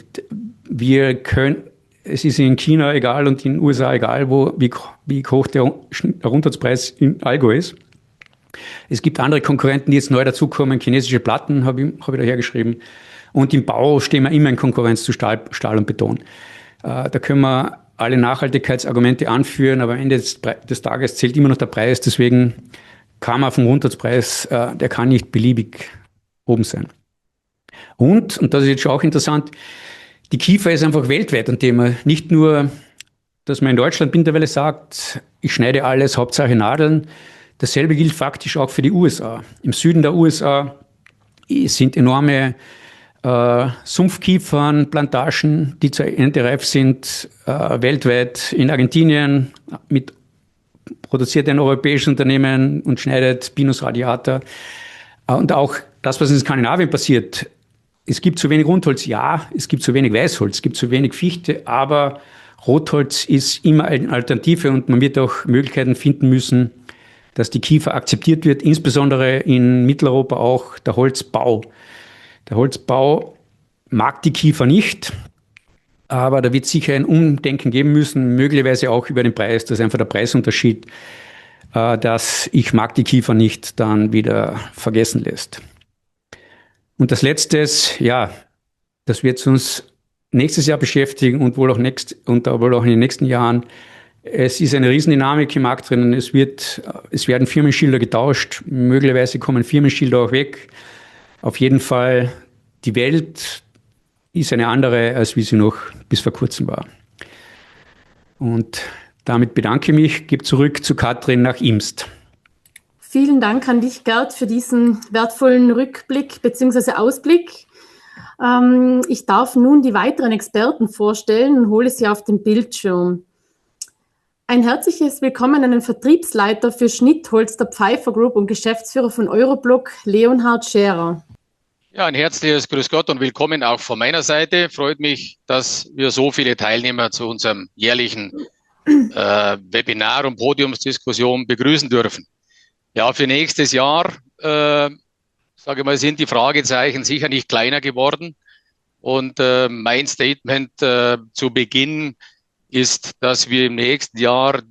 es ist in China egal und in den USA egal, wie hoch der Rundholzpreis in Allgäu ist. Es gibt andere Konkurrenten, die jetzt neu dazukommen. Chinesische Platten habe ich da hergeschrieben. Und im Bau stehen wir immer in Konkurrenz zu Stahl und Beton. Da können wir alle Nachhaltigkeitsargumente anführen, aber am Ende des Tages zählt immer noch der Preis. Deswegen kann man vom Rundholzpreis, der kann nicht beliebig oben sein. Und das ist jetzt schon auch interessant, die Kiefer ist einfach weltweit ein Thema. Nicht nur, dass man in Deutschland mittlerweile sagt, ich schneide alles, Hauptsache Nadeln. Dasselbe gilt faktisch auch für die USA. Im Süden der USA sind enorme Sumpfkiefern, Plantagen, die zur Ernte reif sind, weltweit. In Argentinien produziert ein europäisches Unternehmen und schneidet Pinus radiata. Und auch das, was in Skandinavien passiert, es gibt zu wenig Rundholz, ja, es gibt zu wenig Weißholz, es gibt zu wenig Fichte, aber Rotholz ist immer eine Alternative und man wird auch Möglichkeiten finden müssen, dass die Kiefer akzeptiert wird, insbesondere in Mitteleuropa auch der Holzbau. Der Holzbau mag die Kiefer nicht, aber da wird sicher ein Umdenken geben müssen, möglicherweise auch über den Preis. Das ist einfach der Preisunterschied, dass ich mag die Kiefer nicht dann wieder vergessen lässt. Und das Letzte, ja, das wird uns nächstes Jahr beschäftigen und wohl auch in den nächsten Jahren. Es ist eine Riesendynamik im Markt drinnen. Es werden Firmenschilder getauscht. Möglicherweise kommen Firmenschilder auch weg. Auf jeden Fall, die Welt ist eine andere, als wie sie noch bis vor kurzem war. Und damit bedanke ich mich, gebe zurück zu Katrin nach Imst. Vielen Dank an dich, Gerd, für diesen wertvollen Rückblick bzw. Ausblick. Ich darf nun die weiteren Experten vorstellen und hole sie auf den Bildschirm. Ein herzliches Willkommen an den Vertriebsleiter für Schnittholz der Pfeiffer Group und Geschäftsführer von Euroblock, Leonhard Scherer. Ja, ein herzliches Grüß Gott und willkommen auch von meiner Seite. Freut mich, dass wir so viele Teilnehmer zu unserem jährlichen Webinar und Podiumsdiskussion begrüßen dürfen. Ja, für nächstes Jahr, sage ich mal, sind die Fragezeichen sicher nicht kleiner geworden. Und mein Statement zu Beginn ist, dass wir im nächsten Jahr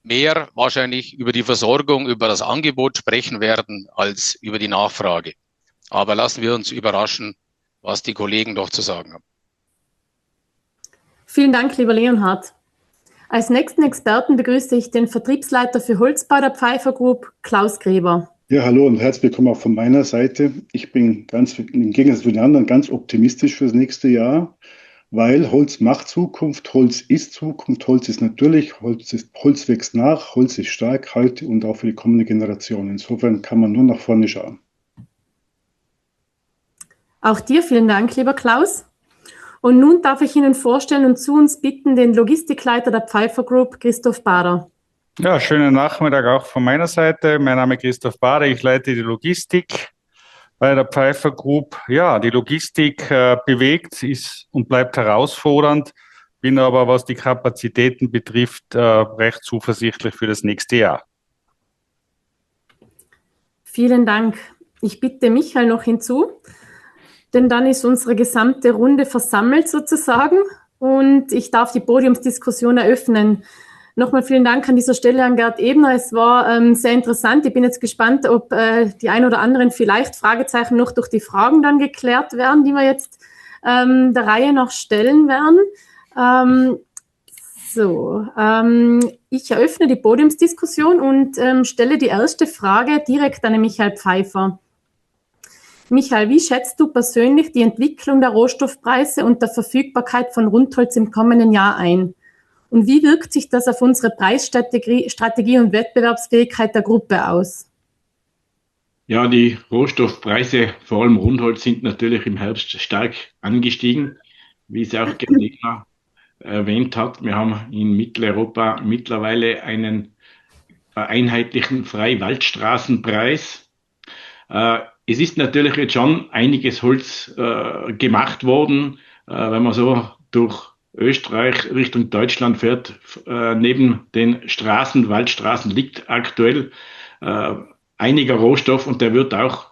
mehr wahrscheinlich über die Versorgung, über das Angebot sprechen werden, als über die Nachfrage. Aber lassen wir uns überraschen, was die Kollegen noch zu sagen haben. Vielen Dank, lieber Leonhard. Als nächsten Experten begrüße ich den Vertriebsleiter für Holzbau der Pfeiffer Group, Klaus Gräber. Ja, hallo und herzlich willkommen auch von meiner Seite. Ich bin im Gegensatz zu den anderen ganz optimistisch fürs nächste Jahr, weil Holz macht Zukunft, Holz ist Zukunft, Holz ist natürlich, Holz wächst nach, Holz ist stark heute und auch für die kommende Generation. Insofern kann man nur nach vorne schauen. Auch dir vielen Dank, lieber Klaus. Und nun darf ich Ihnen vorstellen und zu uns bitten den Logistikleiter der Pfeiffer Group, Christoph Bader. Ja, schönen Nachmittag auch von meiner Seite. Mein Name ist Christoph Bader, ich leite die Logistik bei der Pfeiffer Group. Ja, die Logistik bewegt, ist und bleibt herausfordernd, bin aber, was die Kapazitäten betrifft, recht zuversichtlich für das nächste Jahr. Vielen Dank. Ich bitte Michael noch hinzu, denn dann ist unsere gesamte Runde versammelt sozusagen und ich darf die Podiumsdiskussion eröffnen. Nochmal vielen Dank an dieser Stelle an Gerd Ebner. Es war sehr interessant. Ich bin jetzt gespannt, ob die ein oder anderen vielleicht Fragezeichen noch durch die Fragen dann geklärt werden, die wir jetzt der Reihe nach stellen werden. Ich eröffne die Podiumsdiskussion und stelle die erste Frage direkt an den Michael Pfeiffer. Michael, wie schätzt du persönlich die Entwicklung der Rohstoffpreise und der Verfügbarkeit von Rundholz im kommenden Jahr ein? Und wie wirkt sich das auf unsere Preisstrategie und Wettbewerbsfähigkeit der Gruppe aus? Ja, die Rohstoffpreise, vor allem Rundholz, sind natürlich im Herbst stark angestiegen, wie es auch Gerd Ebner erwähnt hat. Wir haben in Mitteleuropa mittlerweile einen einheitlichen Freiwaldstraßenpreis. Es ist natürlich jetzt schon einiges Holz gemacht worden, wenn man so durch Österreich Richtung Deutschland fährt. Neben den Waldstraßen liegt aktuell einiger Rohstoff und der wird auch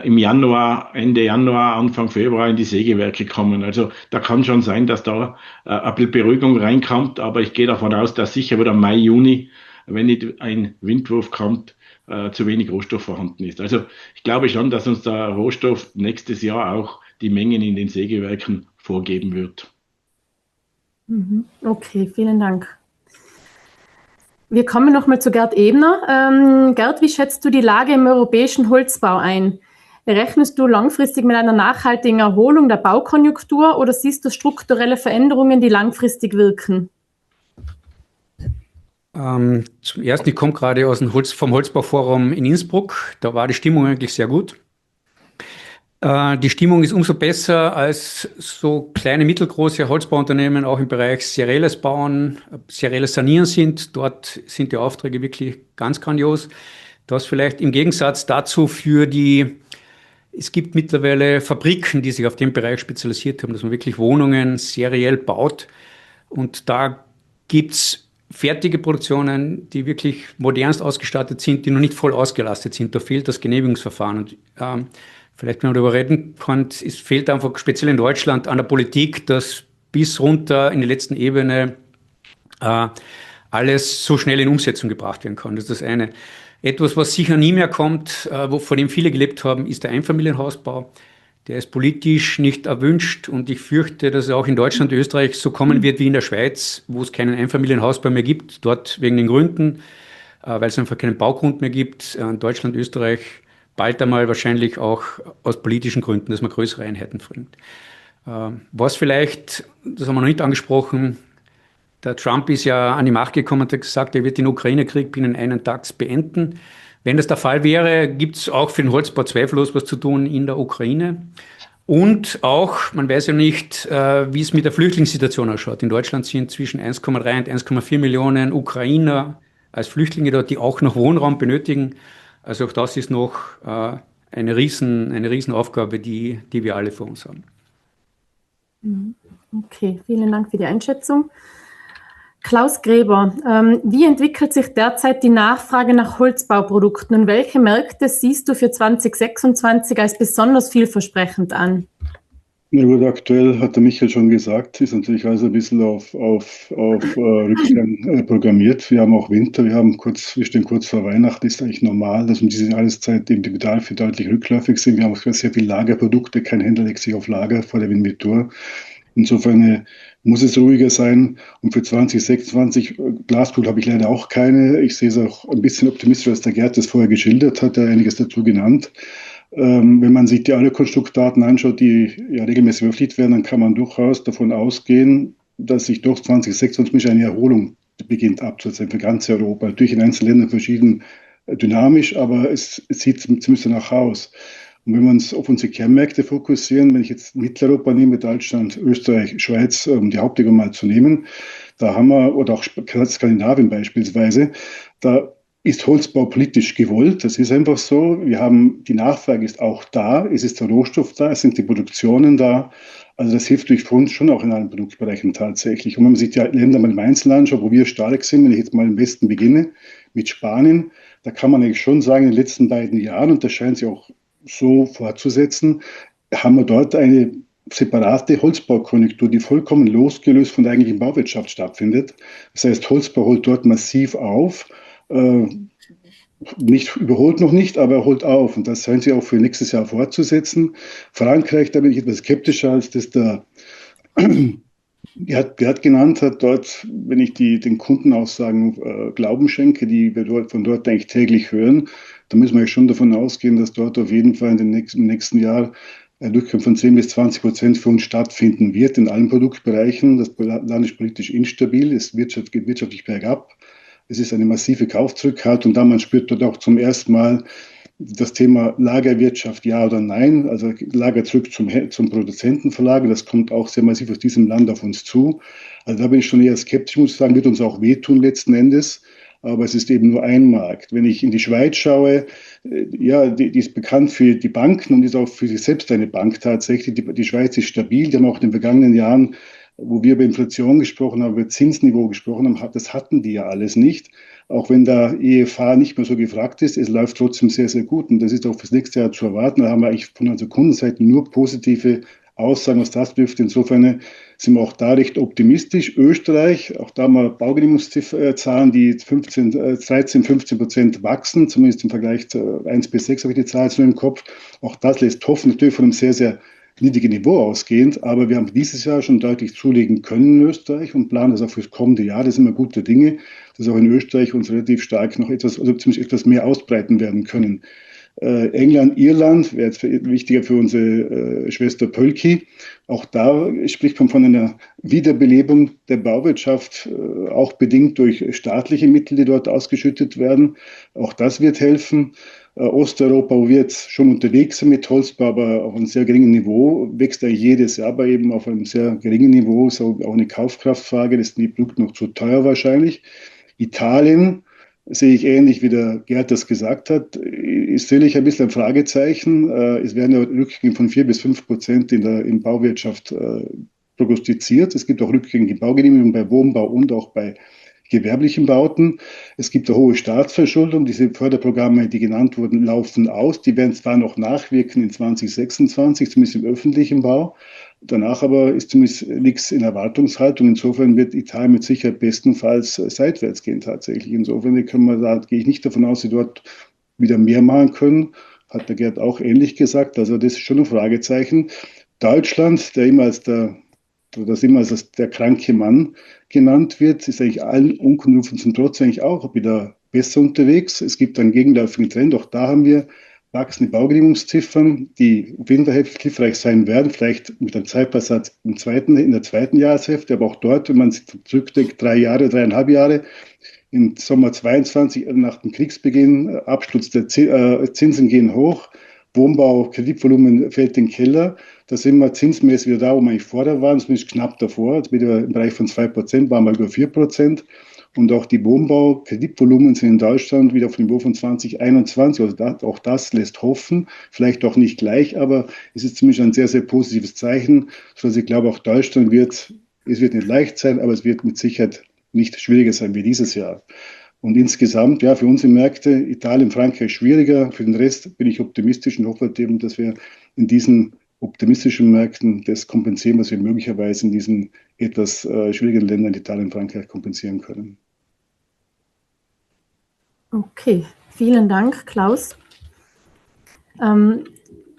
im Januar, Ende Januar, Anfang Februar in die Sägewerke kommen. Also da kann schon sein, dass da ein bisschen Beruhigung reinkommt, aber ich gehe davon aus, dass sicher wieder Mai, Juni, wenn nicht ein Windwurf kommt, zu wenig Rohstoff vorhanden ist. Also ich glaube schon, dass uns der Rohstoff nächstes Jahr auch die Mengen in den Sägewerken vorgeben wird. Okay, vielen Dank. Wir kommen nochmal zu Gerd Ebner. Gerd, wie schätzt du die Lage im europäischen Holzbau ein? Rechnest du langfristig mit einer nachhaltigen Erholung der Baukonjunktur oder siehst du strukturelle Veränderungen, die langfristig wirken? Zum Ersten, ich komme gerade vom Holzbauforum in Innsbruck. Da war die Stimmung eigentlich sehr gut. Die Stimmung ist umso besser, als so kleine, mittelgroße Holzbauunternehmen auch im Bereich serielles Bauen, serielles Sanieren sind. Dort sind die Aufträge wirklich ganz grandios. Das vielleicht im Gegensatz dazu es gibt mittlerweile Fabriken, die sich auf den Bereich spezialisiert haben, dass man wirklich Wohnungen seriell baut. Und da gibt's fertige Produktionen, die wirklich modernst ausgestattet sind, die noch nicht voll ausgelastet sind. Da fehlt das Genehmigungsverfahren. Und vielleicht, wenn man darüber reden kann, es fehlt einfach speziell in Deutschland an der Politik, dass bis runter in die letzten Ebene alles so schnell in Umsetzung gebracht werden kann. Das ist das eine. Etwas, was sicher nie mehr kommt, von dem viele gelebt haben, ist der Einfamilienhausbau. Der ist politisch nicht erwünscht und ich fürchte, dass es auch in Deutschland und Österreich so kommen wird wie in der Schweiz, wo es keinen Einfamilienhausbau mehr gibt, dort wegen den Gründen, weil es einfach keinen Baugrund mehr gibt. In Deutschland, Österreich bald einmal wahrscheinlich auch aus politischen Gründen, dass man größere Einheiten bringt. Was vielleicht, das haben wir noch nicht angesprochen, der Trump ist ja an die Macht gekommen und hat gesagt, er wird den Ukraine-Krieg binnen einen Tag beenden. Wenn das der Fall wäre, gibt es auch für den Holzbau zweifellos was zu tun in der Ukraine. Und auch, man weiß ja nicht, wie es mit der Flüchtlingssituation ausschaut. In Deutschland sind zwischen 1,3 und 1,4 Millionen Ukrainer als Flüchtlinge dort, die auch noch Wohnraum benötigen. Also auch das ist noch eine Riesenaufgabe, die wir alle vor uns haben. Okay, vielen Dank für die Einschätzung. Klaus Gräber, wie entwickelt sich derzeit die Nachfrage nach Holzbauprodukten und welche Märkte siehst du für 2026 als besonders vielversprechend an? Ja gut, aktuell hat der Michael schon gesagt, ist natürlich alles ein bisschen auf Rückgang programmiert. Wir haben auch Winter, wir stehen kurz vor Weihnachten, ist eigentlich normal, dass um diese Jahreszeit eben die Bedarfe deutlich rückläufig sind. Wir haben auch sehr viele Lagerprodukte, kein Händler legt sich auf Lager vor der Inventur. Insofern muss es ruhiger sein. Und für 2026, Glaskugel habe ich leider auch keine. Ich sehe es auch ein bisschen optimistischer, als der Gerd das vorher geschildert hat, der einiges dazu genannt. Wenn man sich die alle Konstruktdaten anschaut, die ja regelmäßig überfliegt werden, dann kann man durchaus davon ausgehen, dass sich durch 2026 eine Erholung beginnt abzusetzen für ganz Europa. Natürlich in einzelnen Ländern verschieden dynamisch, aber es sieht zumindest danach aus. Und wenn wir uns auf unsere Kernmärkte fokussieren, wenn ich jetzt Mitteleuropa nehme, Deutschland, Österreich, Schweiz, um die Hauptregion mal zu nehmen, da haben wir, oder auch Skandinavien beispielsweise, da ist Holzbau politisch gewollt. Das ist einfach so. Die Nachfrage ist auch da, es ist der Rohstoff da, es sind die Produktionen da. Also das hilft durch für uns schon auch in allen Produktbereichen tatsächlich. Und wenn man sich die Länder mal im Einzelnen anschaut, wo wir stark sind, wenn ich jetzt mal im Westen beginne, mit Spanien, da kann man eigentlich schon sagen, in den letzten beiden Jahren, und das scheint sich auch so fortzusetzen, haben wir dort eine separate Holzbaukonjunktur, die vollkommen losgelöst von der eigentlichen Bauwirtschaft stattfindet. Das heißt, Holzbau holt dort massiv auf, überholt noch nicht, aber er holt auf. Und das scheint sich auch für nächstes Jahr fortzusetzen. Frankreich, da bin ich etwas skeptischer, als das der Gerd genannt hat, dort, wenn ich den Kundenaussagen Glauben schenke, die wir von dort eigentlich täglich hören, da müssen wir schon davon ausgehen, dass dort auf jeden Fall im nächsten Jahr ein Rückgang von 10-20% für uns stattfinden wird in allen Produktbereichen. Das Land ist politisch instabil, es geht wirtschaftlich bergab. Es ist eine massive Kaufzurückhaltung und da man spürt dort auch zum ersten Mal das Thema Lagerwirtschaft, ja oder nein, also Lager zurück zum Produzentenverlager, das kommt auch sehr massiv aus diesem Land auf uns zu. Also da bin ich schon eher skeptisch, muss ich sagen, wird uns auch wehtun letzten Endes. Aber es ist eben nur ein Markt. Wenn ich in die Schweiz schaue, die ist bekannt für die Banken und ist auch für sich selbst eine Bank tatsächlich. Die Schweiz ist stabil. Die haben auch in den vergangenen Jahren, wo wir über Inflation gesprochen haben, über Zinsniveau gesprochen haben, das hatten die ja alles nicht. Auch wenn da EFH nicht mehr so gefragt ist, es läuft trotzdem sehr, sehr gut. Und das ist auch fürs nächste Jahr zu erwarten. Da haben wir eigentlich von unserer Kundenseite nur positive Aussagen, was das betrifft. Insofern sind wir auch da recht optimistisch. Österreich, auch da haben wir Baugenehmigungszahlen, die 13-15% wachsen, zumindest im Vergleich zu 1 bis 6 habe ich die Zahl so im Kopf. Auch das lässt hoffen, natürlich von einem sehr, sehr niedrigen Niveau ausgehend, aber wir haben dieses Jahr schon deutlich zulegen können in Österreich und planen das auch fürs kommende Jahr. Das sind immer gute Dinge, dass auch in Österreich uns relativ stark noch etwas, also zumindest etwas mehr ausbreiten werden können. England, Irland wäre jetzt wichtiger für unsere Schwester Pölki. Auch da spricht man von einer Wiederbelebung der Bauwirtschaft, auch bedingt durch staatliche Mittel, die dort ausgeschüttet werden. Auch das wird helfen. Osteuropa, wo wir jetzt schon unterwegs sind mit Holzbau, aber auf einem sehr geringen Niveau, wächst ja jedes Jahr, aber eben auf einem sehr geringen Niveau, ist auch eine Kaufkraftfrage, das ist die Produkte noch zu teuer wahrscheinlich. Italien sehe ich ähnlich, wie der Gerd das gesagt hat, ist sicherlich ein bisschen ein Fragezeichen. Es werden ja Rückgänge von 4-5% in Bauwirtschaft prognostiziert. Es gibt auch Rückgänge in Baugenehmigungen bei Wohnbau und auch bei gewerblichen Bauten. Es gibt eine hohe Staatsverschuldung. Diese Förderprogramme, die genannt wurden, laufen aus. Die werden zwar noch nachwirken in 2026, zumindest im öffentlichen Bau. Danach aber ist zumindest nichts in Erwartungshaltung. Insofern wird Italien mit Sicherheit bestenfalls seitwärts gehen tatsächlich. Insofern gehe ich nicht davon aus, dass sie dort wieder mehr machen können. Hat der Gerd auch ähnlich gesagt. Also das ist schon ein Fragezeichen. Deutschland, der immer als der kranke Mann genannt wird, ist eigentlich allen Unkenrufen zum Trotz eigentlich auch wieder besser unterwegs. Es gibt einen gegenläufigen Trend. Auch da haben wir wachsende Baugenehmigungsziffern, die auf jeden Fall hilfreich sein werden, vielleicht mit einem Zeitversatz in der zweiten Jahreshälfte, aber auch dort, wenn man sich zurückdenkt, 3,5 Jahre, im Sommer 22 nach dem Kriegsbeginn, Absturz der Zinsen gehen hoch, Wohnbau, Kreditvolumen fällt in den Keller. Da sind wir zinsmäßig wieder da, wo wir eigentlich vorher waren, zumindest knapp davor. Jetzt wieder im Bereich von 2%, waren wir über 4%. Und auch die Wohnbau-Kreditvolumen sind in Deutschland wieder auf dem Niveau von 2021. Also auch das lässt hoffen. Vielleicht auch nicht gleich, aber es ist zumindest ein sehr, sehr positives Zeichen. Also ich glaube, auch Deutschland es wird nicht leicht sein, aber es wird mit Sicherheit nicht schwieriger sein wie dieses Jahr. Und insgesamt, ja, für unsere Märkte, Italien, Frankreich schwieriger. Für den Rest bin ich optimistisch und hoffe eben, dass wir in diesen optimistischen Märkten das kompensieren, was wir möglicherweise in diesen etwas schwierigen Ländern, Italien, Frankreich, kompensieren können. Okay, vielen Dank, Klaus.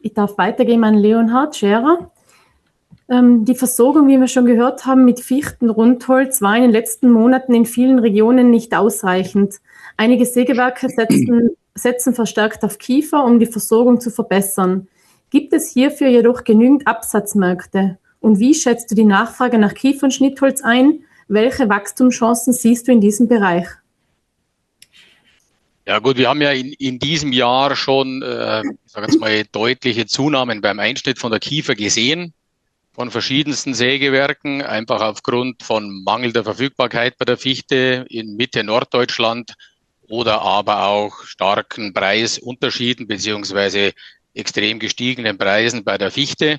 Ich darf weitergehen an Leonhard Scherer. Die Versorgung, wie wir schon gehört haben, mit Fichten-Rundholz war in den letzten Monaten in vielen Regionen nicht ausreichend. Einige Sägewerke setzen verstärkt auf Kiefer, um die Versorgung zu verbessern. Gibt es hierfür jedoch genügend Absatzmärkte? Und wie schätzt du die Nachfrage nach Kiefer- und Schnittholz ein? Welche Wachstumschancen siehst du in diesem Bereich? Ja gut, wir haben ja in diesem Jahr schon, ich sage jetzt mal, deutliche Zunahmen beim Einschnitt von der Kiefer gesehen, von verschiedensten Sägewerken, einfach aufgrund von mangelnder Verfügbarkeit bei der Fichte in Mitte Norddeutschland oder aber auch starken Preisunterschieden beziehungsweise extrem gestiegenen Preisen bei der Fichte.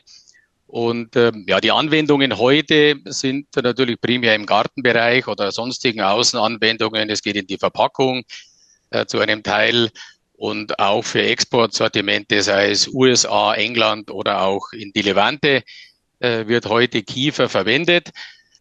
Und ja, die Anwendungen heute sind natürlich primär im Gartenbereich oder sonstigen Außenanwendungen. Es geht in die Verpackung zu einem Teil und auch für Exportsortimente, sei es USA, England oder auch in die Levante, wird heute Kiefer verwendet.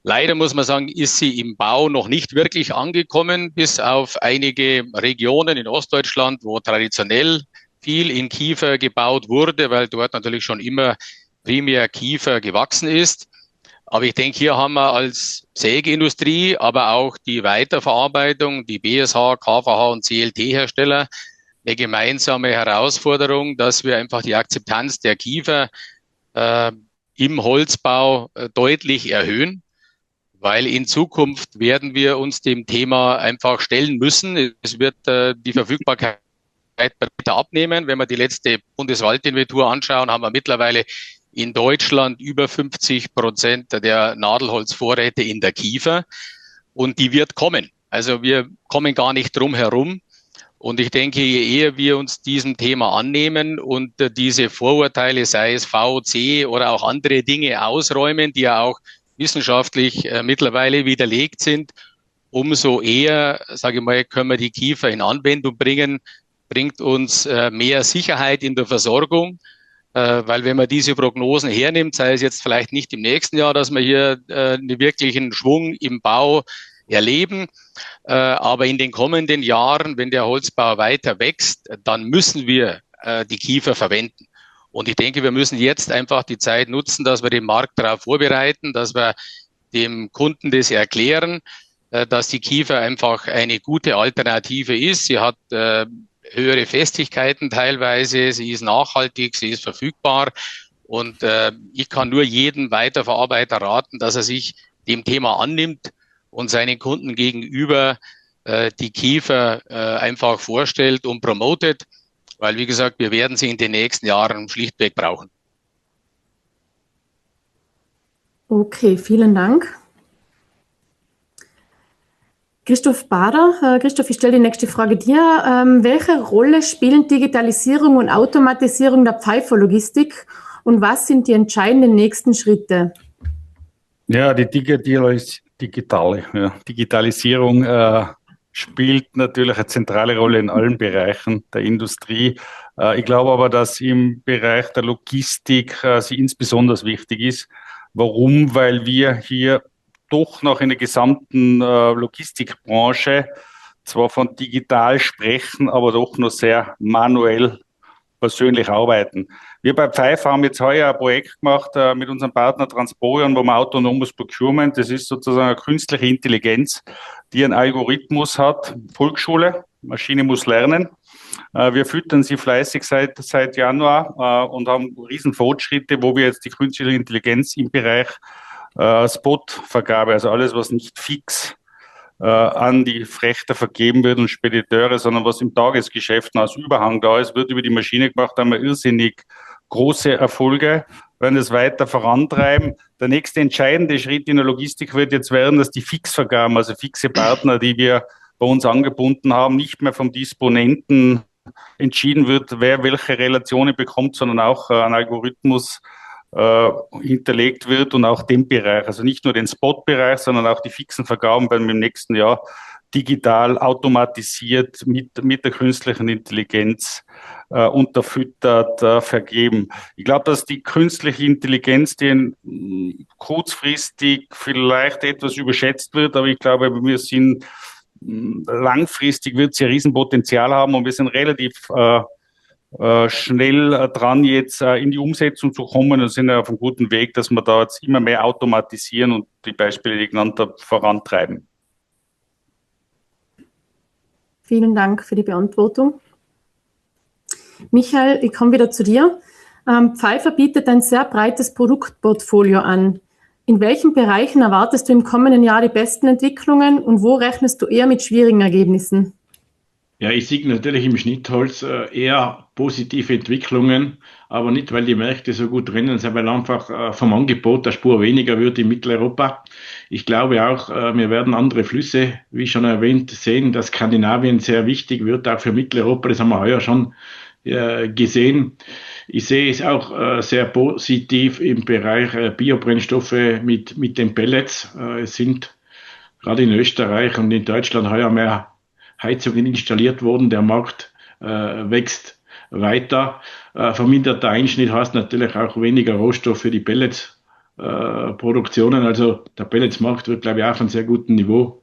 Leider muss man sagen, ist sie im Bau noch nicht wirklich angekommen, bis auf einige Regionen in Ostdeutschland, wo traditionell viel in Kiefer gebaut wurde, weil dort natürlich schon immer primär Kiefer gewachsen ist. Aber ich denke, hier haben wir als Sägeindustrie, aber auch die Weiterverarbeitung, die BSH, KVH und CLT-Hersteller eine gemeinsame Herausforderung, dass wir einfach die Akzeptanz der Kiefer im Holzbau deutlich erhöhen, weil in Zukunft werden wir uns dem Thema einfach stellen müssen. Es wird die Verfügbarkeit weiter abnehmen. Wenn wir die letzte Bundeswaldinventur anschauen, haben wir mittlerweile in Deutschland über 50% der Nadelholzvorräte in der Kiefer und die wird kommen. Also wir kommen gar nicht drum herum. Und ich denke, je eher wir uns diesem Thema annehmen und diese Vorurteile, sei es VOC oder auch andere Dinge ausräumen, die ja auch wissenschaftlich mittlerweile widerlegt sind, umso eher, sage ich mal, können wir die Kiefer in Anwendung bringen, bringt uns mehr Sicherheit in der Versorgung, weil wenn man diese Prognosen hernimmt, sei es jetzt vielleicht nicht im nächsten Jahr, dass wir hier einen wirklichen Schwung im Bau erleben, aber in den kommenden Jahren, wenn der Holzbau weiter wächst, dann müssen wir die Kiefer verwenden. Und ich denke, wir müssen jetzt einfach die Zeit nutzen, dass wir den Markt darauf vorbereiten, dass wir dem Kunden das erklären, dass die Kiefer einfach eine gute Alternative ist. Sie hat höhere Festigkeiten teilweise, sie ist nachhaltig, sie ist verfügbar. Und ich kann nur jedem Weiterverarbeiter raten, dass er sich dem Thema annimmt und seinen Kunden gegenüber die Kiefer einfach vorstellt und promotet. Weil, wie gesagt, wir werden sie in den nächsten Jahren schlichtweg brauchen. Okay, vielen Dank. Christoph Bader. Christoph, ich stelle die nächste Frage dir. Welche Rolle spielen Digitalisierung und Automatisierung der Pfeiferlogistik und was sind die entscheidenden nächsten Schritte? Ja, die Digitalisierung spielt natürlich eine zentrale Rolle in allen Bereichen der Industrie. Ich glaube aber, dass im Bereich der Logistik sie insbesondere wichtig ist. Warum? Weil wir hier doch noch in der gesamten Logistikbranche zwar von digital sprechen, aber doch noch sehr manuell persönlich arbeiten. Wir bei Pfeiffer haben jetzt heuer ein Projekt gemacht mit unserem Partner Transporion, wo wir autonomes Procurement, das ist sozusagen eine künstliche Intelligenz, die einen Algorithmus hat, Volksschule, Maschine muss lernen. Wir füttern sie fleißig seit Januar und haben riesen Fortschritte, wo wir jetzt die künstliche Intelligenz im Bereich Spotvergabe, also alles, was nicht fix an die Frechter vergeben wird und Spediteure, sondern was im Tagesgeschäft als Überhang da ist, wird über die Maschine gemacht, da haben wir irrsinnig große Erfolge, werden es weiter vorantreiben. Der nächste entscheidende Schritt in der Logistik wird jetzt werden, dass die Fixvergaben, also fixe Partner, die wir bei uns angebunden haben, nicht mehr vom Disponenten entschieden wird, wer welche Relationen bekommt, sondern auch ein Algorithmus hinterlegt wird und auch den Bereich, also nicht nur den Spot-Bereich, sondern auch die fixen Vergaben werden im nächsten Jahr digital automatisiert mit der künstlichen Intelligenz unterfüttert vergeben. Ich glaube, dass die künstliche Intelligenz, die kurzfristig vielleicht etwas überschätzt wird, aber ich glaube, wir sind langfristig wird sie ein Riesenpotenzial haben und wir sind relativ schnell dran, jetzt in die Umsetzung zu kommen und sind auf einem guten Weg, dass wir da jetzt immer mehr automatisieren und die Beispiele, die ich genannt habe, vorantreiben. Vielen Dank für die Beantwortung. Michael, ich komme wieder zu dir. Pfeiffer bietet ein sehr breites Produktportfolio an. In welchen Bereichen erwartest du im kommenden Jahr die besten Entwicklungen und wo rechnest du eher mit schwierigen Ergebnissen? Ja, ich sehe natürlich im Schnittholz eher positive Entwicklungen, aber nicht, weil die Märkte so gut rennen, sondern weil einfach vom Angebot der Spur weniger wird in Mitteleuropa. Ich glaube auch, wir werden andere Flüsse, wie schon erwähnt, sehen, dass Skandinavien sehr wichtig wird, auch für Mitteleuropa. Das haben wir heuer schon gesehen. Ich sehe es auch sehr positiv im Bereich Biobrennstoffe mit den Pellets. Es sind gerade in Österreich und in Deutschland heuer mehr Heizungen installiert worden, der Markt wächst weiter. Verminderter Einschnitt heißt natürlich auch weniger Rohstoff für die Pelletsproduktionen. Also der Pelletsmarkt wird, glaube ich, auf einem sehr guten Niveau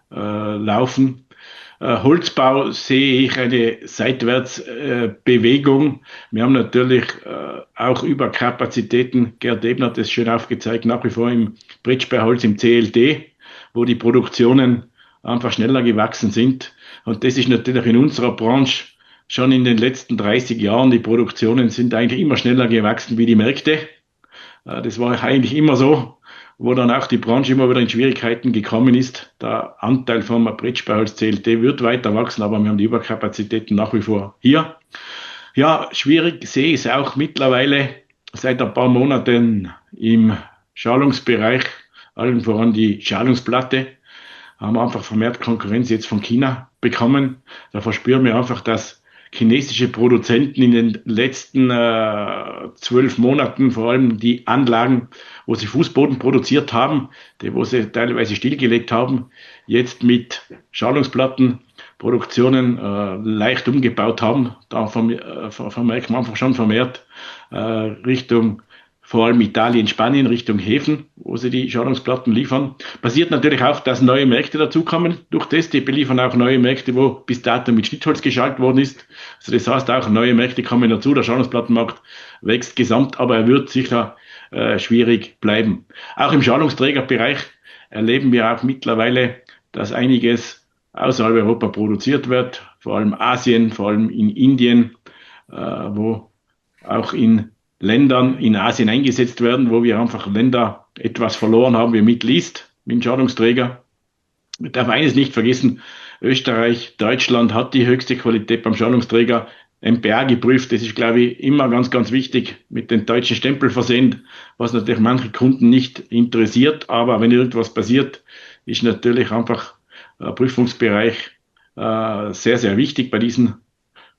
laufen. Holzbau sehe ich eine Seitwärtsbewegung. Wir haben natürlich auch Überkapazitäten. Gerd Ebner hat das schön aufgezeigt, nach wie vor im Bridgebeerholz, im CLT, wo die Produktionen einfach schneller gewachsen sind. Und das ist natürlich in unserer Branche schon in den letzten 30 Jahren. Die Produktionen sind eigentlich immer schneller gewachsen wie die Märkte. Das war eigentlich immer so, wo dann auch die Branche immer wieder in Schwierigkeiten gekommen ist. Der Anteil vom Bridgebeerholz CLT wird weiter wachsen, aber wir haben die Überkapazitäten nach wie vor hier. Ja, schwierig sehe ich es auch mittlerweile seit ein paar Monaten im Schalungsbereich, allen voran die Schalungsplatte. Haben wir einfach vermehrt Konkurrenz jetzt von China bekommen. Da verspüren wir einfach, dass chinesische Produzenten in den letzten 12 Monaten, vor allem die Anlagen, wo sie Fußboden produziert haben, wo sie teilweise stillgelegt haben, jetzt mit Schalungsplattenproduktionen leicht umgebaut haben. Da vermerkt man einfach schon vermehrt Richtung vor allem Italien, Spanien, Richtung Häfen, wo sie die Schalungsplatten liefern. Passiert natürlich auch, dass neue Märkte dazukommen. Durch das, die beliefern auch neue Märkte, wo bis dato mit Schnittholz geschaltet worden ist. Also das heißt auch, neue Märkte kommen dazu. Der Schalungsplattenmarkt wächst gesamt, aber er wird sicher schwierig bleiben. Auch im Schalungsträgerbereich erleben wir auch mittlerweile, dass einiges außerhalb Europa produziert wird, vor allem Asien, vor allem in Indien, wo auch in Ländern in Asien eingesetzt werden, wo wir einfach Länder etwas verloren haben, wie Middle East, mit dem Schalungsträger. Man darf eines nicht vergessen, Österreich, Deutschland hat die höchste Qualität beim Schalungsträger, MPA geprüft. Das ist, glaube ich, immer ganz, ganz wichtig, mit den deutschen Stempel versehen, was natürlich manche Kunden nicht interessiert. Aber wenn irgendwas passiert, ist natürlich einfach der Prüfungsbereich sehr, sehr wichtig bei diesen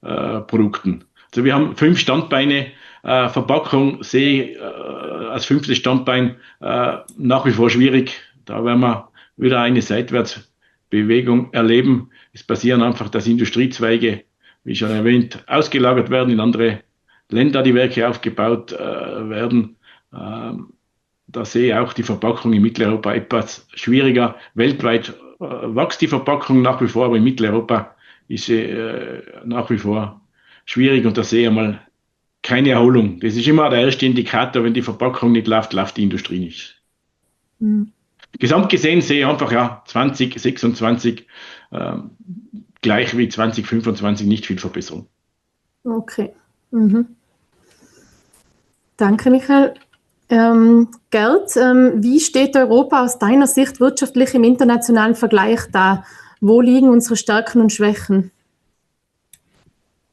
Produkten. Also wir haben 5 Standbeine. Verpackung sehe ich als 5. Standbein nach wie vor schwierig. Da werden wir wieder eine Seitwärtsbewegung erleben. Es passieren einfach, dass Industriezweige, wie schon erwähnt, ausgelagert werden in andere Länder, die Werke aufgebaut werden. Da sehe ich auch die Verpackung in Mitteleuropa etwas schwieriger. Weltweit wächst die Verpackung nach wie vor, aber in Mitteleuropa ist sie nach wie vor schwierig und da sehe ich mal keine Erholung. Das ist immer der erste Indikator, wenn die Verpackung nicht läuft, läuft die Industrie nicht. Mhm. Gesamt gesehen sehe ich einfach 2026 gleich wie 2025 nicht viel Verbesserung. Okay. Mhm. Danke, Michael. Gerd, wie steht Europa aus deiner Sicht wirtschaftlich im internationalen Vergleich da? Wo liegen unsere Stärken und Schwächen?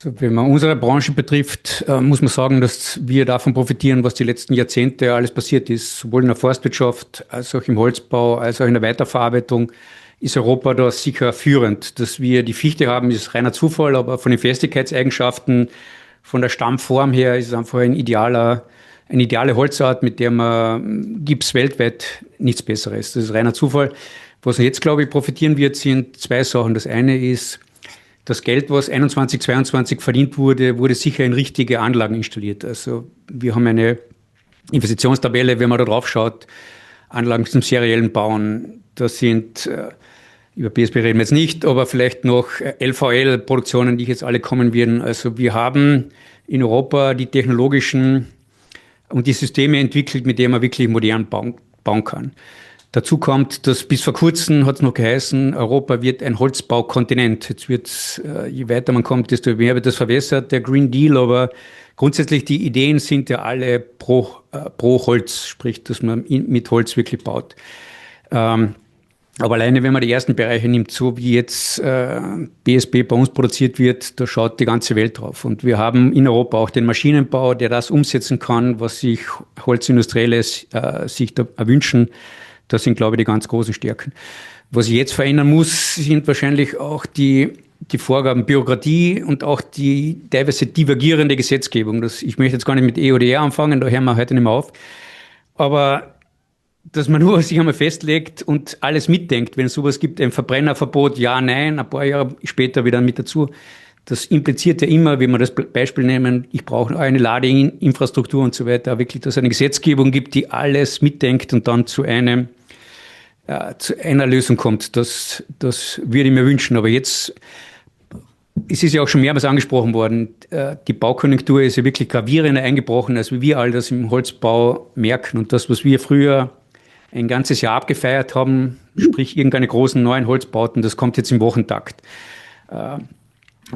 Wenn man unsere Branche betrifft, muss man sagen, dass wir davon profitieren, was die letzten Jahrzehnte alles passiert ist. Sowohl in der Forstwirtschaft, als auch im Holzbau, als auch in der Weiterverarbeitung ist Europa da sicher führend. Dass wir die Fichte haben, ist reiner Zufall, aber von den Festigkeitseigenschaften, von der Stammform her ist es einfach eine ideale Holzart, mit der man gibt's weltweit nichts Besseres. Das ist reiner Zufall. Was jetzt, glaube ich, profitieren wird, sind 2 Sachen. Das eine ist, das Geld, was 21, 22 verdient wurde sicher in richtige Anlagen installiert. Also wir haben eine Investitionstabelle, wenn man da drauf schaut, Anlagen zum seriellen Bauen. Das sind, über PSP reden wir jetzt nicht, aber vielleicht noch LVL-Produktionen, die jetzt alle kommen werden. Also wir haben in Europa die technologischen und die Systeme entwickelt, mit denen man wirklich modern bauen kann. Dazu kommt, dass bis vor kurzem hat es noch geheißen, Europa wird ein Holzbaukontinent. Jetzt wird, je weiter man kommt, desto mehr wird das verwässert, der Green Deal. Aber grundsätzlich die Ideen sind ja alle pro Holz, sprich, dass man mit Holz wirklich baut. Aber alleine, wenn man die ersten Bereiche nimmt, so wie jetzt BSP bei uns produziert wird, da schaut die ganze Welt drauf. Und wir haben in Europa auch den Maschinenbau, der das umsetzen kann, was sich Holzindustrielle sich da erwünschen. Das sind, glaube ich, die ganz großen Stärken. Was sich jetzt verändern muss, sind wahrscheinlich auch die Vorgaben Bürokratie und auch die teilweise divergierende Gesetzgebung. Ich möchte jetzt gar nicht mit EODR anfangen, da hören wir heute nicht mehr auf. Aber dass man nur sich einmal festlegt und alles mitdenkt, wenn es sowas gibt, ein Verbrennerverbot, ja, nein, ein paar Jahre später wieder mit dazu. Das impliziert ja immer, wenn wir das Beispiel nehmen, ich brauche eine Ladeinfrastruktur und so weiter, wirklich, dass es eine Gesetzgebung gibt, die alles mitdenkt und dann zu einer Lösung kommt. Das würde ich mir wünschen. Aber jetzt, es ist ja auch schon mehrmals angesprochen worden, die Baukonjunktur ist ja wirklich gravierender eingebrochen, als wir all das im Holzbau merken. Und das, was wir früher ein ganzes Jahr abgefeiert haben, sprich irgendeine großen neuen Holzbauten, das kommt jetzt im Wochentakt.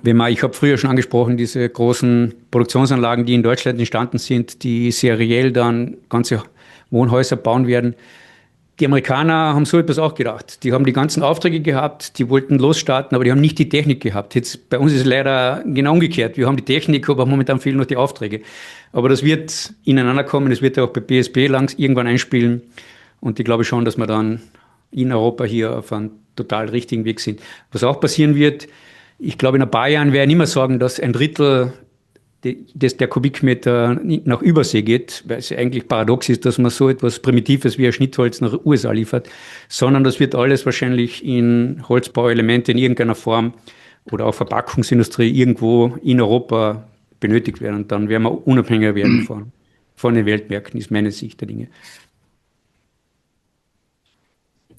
Ich habe früher schon angesprochen, diese großen Produktionsanlagen, die in Deutschland entstanden sind, die seriell dann ganze Wohnhäuser bauen werden. Die Amerikaner haben so etwas auch gedacht. Die haben die ganzen Aufträge gehabt, die wollten losstarten, aber die haben nicht die Technik gehabt. Jetzt bei uns ist es leider genau umgekehrt. Wir haben die Technik, aber momentan fehlen noch die Aufträge. Aber das wird ineinander kommen, das wird auch bei PSP irgendwann einspielen. Und ich glaube schon, dass wir dann in Europa hier auf einem total richtigen Weg sind. Was auch passieren wird, Ich glaube, in ein paar Jahren werden wir immer sagen, dass ein Drittel der Kubikmeter nach Übersee geht, weil es eigentlich paradox ist, dass man so etwas Primitives wie ein Schnittholz nach USA liefert, sondern das wird alles wahrscheinlich in Holzbauelemente in irgendeiner Form oder auch Verpackungsindustrie irgendwo in Europa benötigt werden. Und dann werden wir unabhängiger werden von den Weltmärkten, ist meine Sicht der Dinge.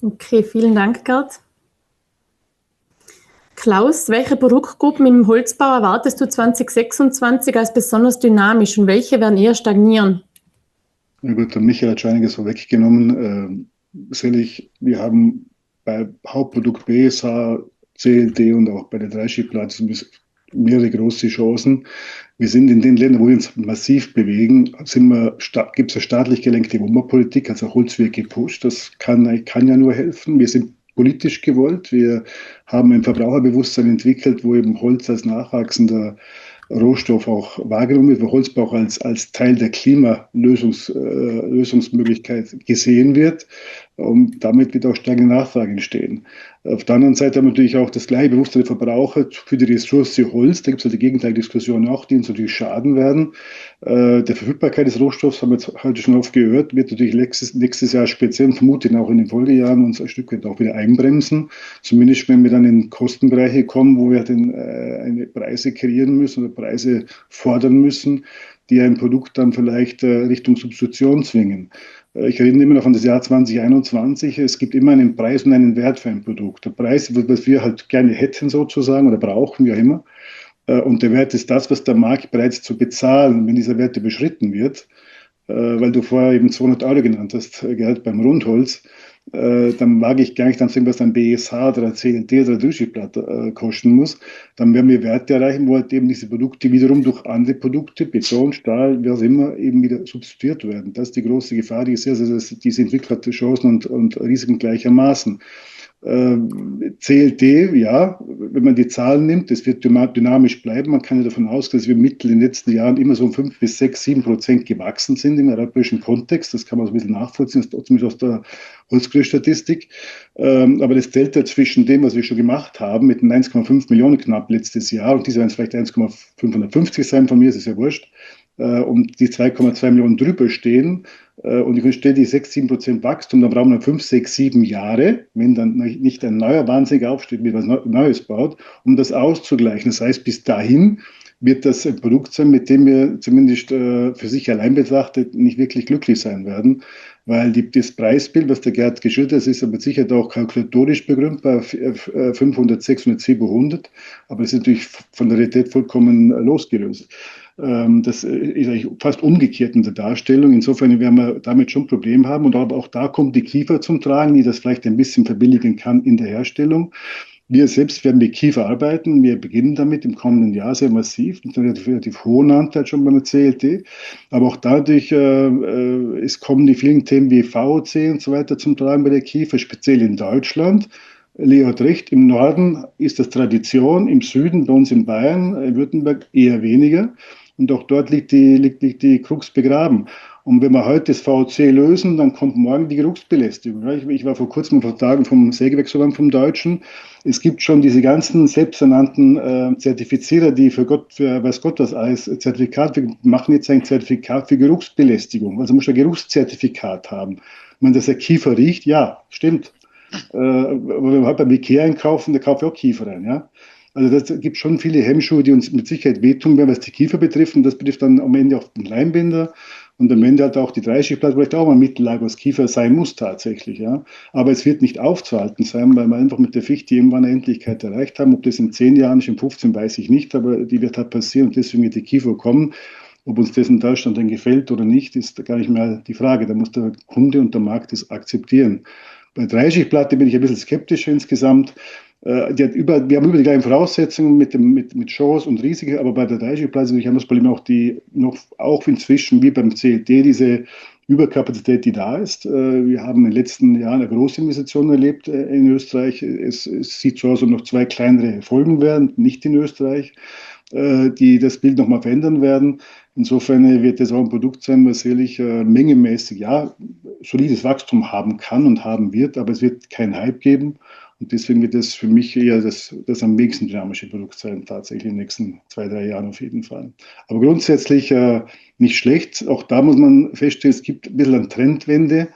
Okay, vielen Dank, Gerd. Klaus, welche Produktgruppen im Holzbau erwartest du 2026 als besonders dynamisch und welche werden eher stagnieren? Ja gut, der Michael hat schon einiges vorweggenommen. Sicherlich, wir haben bei Hauptprodukt BSH, CLT und auch bei der Dreischieblade mehrere große Chancen. Wir sind in den Ländern, wo wir uns massiv bewegen, gibt es eine staatlich gelenkte Umweltpolitik, also Holzwirke gepusht. Das kann ja nur helfen. Wir sind politisch gewollt. Wir haben ein Verbraucherbewusstsein entwickelt, wo eben Holz als nachwachsender Rohstoff auch wahrgenommen wird, wo Holzbau auch als Teil der Klimalösungsmöglichkeit gesehen wird. Und damit wird auch steigende Nachfrage entstehen. Auf der anderen Seite haben wir natürlich auch das gleiche Bewusstsein der Verbraucher für die Ressource Holz. Da gibt es halt die Gegenteildiskussion auch, die uns natürlich schaden werden. Der Verfügbarkeit des Rohstoffs, haben wir jetzt heute schon oft gehört, wird natürlich nächstes Jahr speziell, vermutlich auch in den Folgejahren, uns ein Stück weit auch wieder einbremsen. Zumindest wenn wir dann in Kostenbereiche kommen, wo wir eine Preise kreieren müssen oder Preise fordern müssen, die ein Produkt dann vielleicht Richtung Substitution zwingen. Ich erinnere immer noch an das Jahr 2021. Es gibt immer einen Preis und einen Wert für ein Produkt. Der Preis, was wir halt gerne hätten sozusagen oder brauchen, wie auch immer. Und der Wert ist das, was der Markt bereit ist zu bezahlen, wenn dieser Wert überschritten wird. Weil du vorher eben 200 Euro genannt hast, Geld beim Rundholz. Dann wage ich gar nicht dann zu sagen, was ein BSH oder ein CLT oder ein Dreischiebblatt kosten muss. Dann werden wir Werte erreichen, wo halt eben diese Produkte wiederum durch andere Produkte, Beton, Stahl, wie auch immer, eben wieder substituiert werden. Das ist die große Gefahr, die ich sehe, also diese Entwickler hat Chancen und Risiken gleichermaßen. CLT, ja, wenn man die Zahlen nimmt, das wird dynamisch bleiben. Man kann ja davon ausgehen, dass wir mittel in den letzten Jahren immer so um 5 bis 6, 7% gewachsen sind im europäischen Kontext. Das kann man so ein bisschen nachvollziehen, zumindest aus der Holzgerüststatistik. Aber das Delta zwischen dem, was wir schon gemacht haben, mit den 1,5 Millionen knapp letztes Jahr, und diese werden es vielleicht 1,550 sein von mir, ist es ja wurscht, und die 2,2 Millionen drüber stehen, und ich verstehe die 6, 7% Wachstum, dann brauchen wir 5, 6, 7 Jahre, wenn dann nicht ein neuer Wahnsinnig aufsteht, mit was Neues baut, um das auszugleichen. Das heißt, bis dahin wird das ein Produkt sein, mit dem wir zumindest für sich allein betrachtet nicht wirklich glücklich sein werden, weil das Preisbild, was der Gerd geschildert hat, ist aber sicher auch kalkulatorisch begründbar, 500, 600, 700, aber es ist natürlich von der Realität vollkommen losgelöst. Das ist eigentlich fast umgekehrt in der Darstellung. Insofern werden wir damit schon ein Problem haben. Und aber auch da kommt die Kiefer zum Tragen, die das vielleicht ein bisschen verbilligen kann in der Herstellung. Wir selbst werden mit Kiefer arbeiten. Wir beginnen damit im kommenden Jahr sehr massiv, mit einem relativ hohen Anteil schon beim CLT. Aber auch dadurch kommen die vielen Themen wie VOC und so weiter zum Tragen bei der Kiefer, speziell in Deutschland. Leo hat recht, im Norden ist das Tradition, im Süden, bei uns in Bayern, Württemberg eher weniger. Und auch dort liegt die Krux begraben. Und wenn wir heute das VOC lösen, dann kommt morgen die Geruchsbelästigung. Ich war vor kurzem ein paar Tagen vom Sägewerksverband vom Deutschen. Es gibt schon diese ganzen selbsternannten Zertifizierer, die für weiß Gott was alles Zertifikat, wir machen jetzt ein Zertifikat für Geruchsbelästigung. Also muss ein Geruchszertifikat haben. Wenn das der Kiefer riecht, ja, stimmt. Aber wenn wir halt beim Ikea einkaufen, da kaufe ich auch Kiefer rein, ja. Also das gibt schon viele Hemmschuhe, die uns mit Sicherheit wehtun werden, was die Kiefer betrifft. Und das betrifft dann am Ende auch den Leimbinder und am Ende halt auch die Dreischieblade, vielleicht auch mal ein Mittellage, was Kiefer sein muss tatsächlich. Ja. Aber es wird nicht aufzuhalten sein, weil wir einfach mit der Fichte irgendwann eine Endlichkeit erreicht haben. Ob das in 10 Jahren ist, in 15, weiß ich nicht, aber die wird halt passieren und deswegen wird die Kiefer kommen. Ob uns das in Deutschland dann gefällt oder nicht, ist gar nicht mehr die Frage. Da muss der Kunde und der Markt das akzeptieren. Bei Dreischieblade bin ich ein bisschen skeptischer insgesamt. Wir haben über die gleichen Voraussetzungen mit Chance und Risiken, aber bei der Dreischieblade haben wir das Problem auch inzwischen wie beim CLT diese Überkapazität, die da ist. Wir haben in den letzten Jahren eine große Investition erlebt in Österreich. Es sieht so aus, als ob noch 2 kleinere folgen werden, nicht in Österreich, die das Bild nochmal verändern werden. Insofern wird das auch ein Produkt sein, was sicherlich mengenmäßig solides Wachstum haben kann und haben wird, aber es wird keinen Hype geben. Und deswegen wird das für mich eher das am wenigsten dynamische Produkt sein, tatsächlich in den nächsten 2-3 Jahren auf jeden Fall. Aber grundsätzlich nicht schlecht. Auch da muss man feststellen, es gibt ein bisschen eine Trendwende.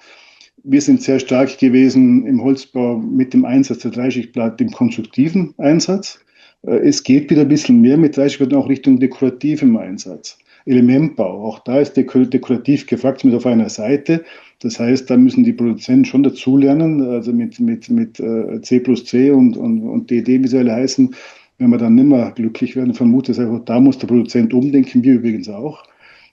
Wir sind sehr stark gewesen im Holzbau mit dem Einsatz der Dreischichtplatte, dem konstruktiven Einsatz. Es geht wieder ein bisschen mehr mit Dreischichtplatten auch Richtung dekorativem Einsatz. Elementbau, auch da ist dekorativ gefragt mit auf einer Seite. Das heißt, da müssen die Produzenten schon dazulernen, also mit C+C und DD, wie sie alle heißen, wenn wir dann nicht mehr glücklich werden, vermute ich einfach, da muss der Produzent umdenken, wir übrigens auch,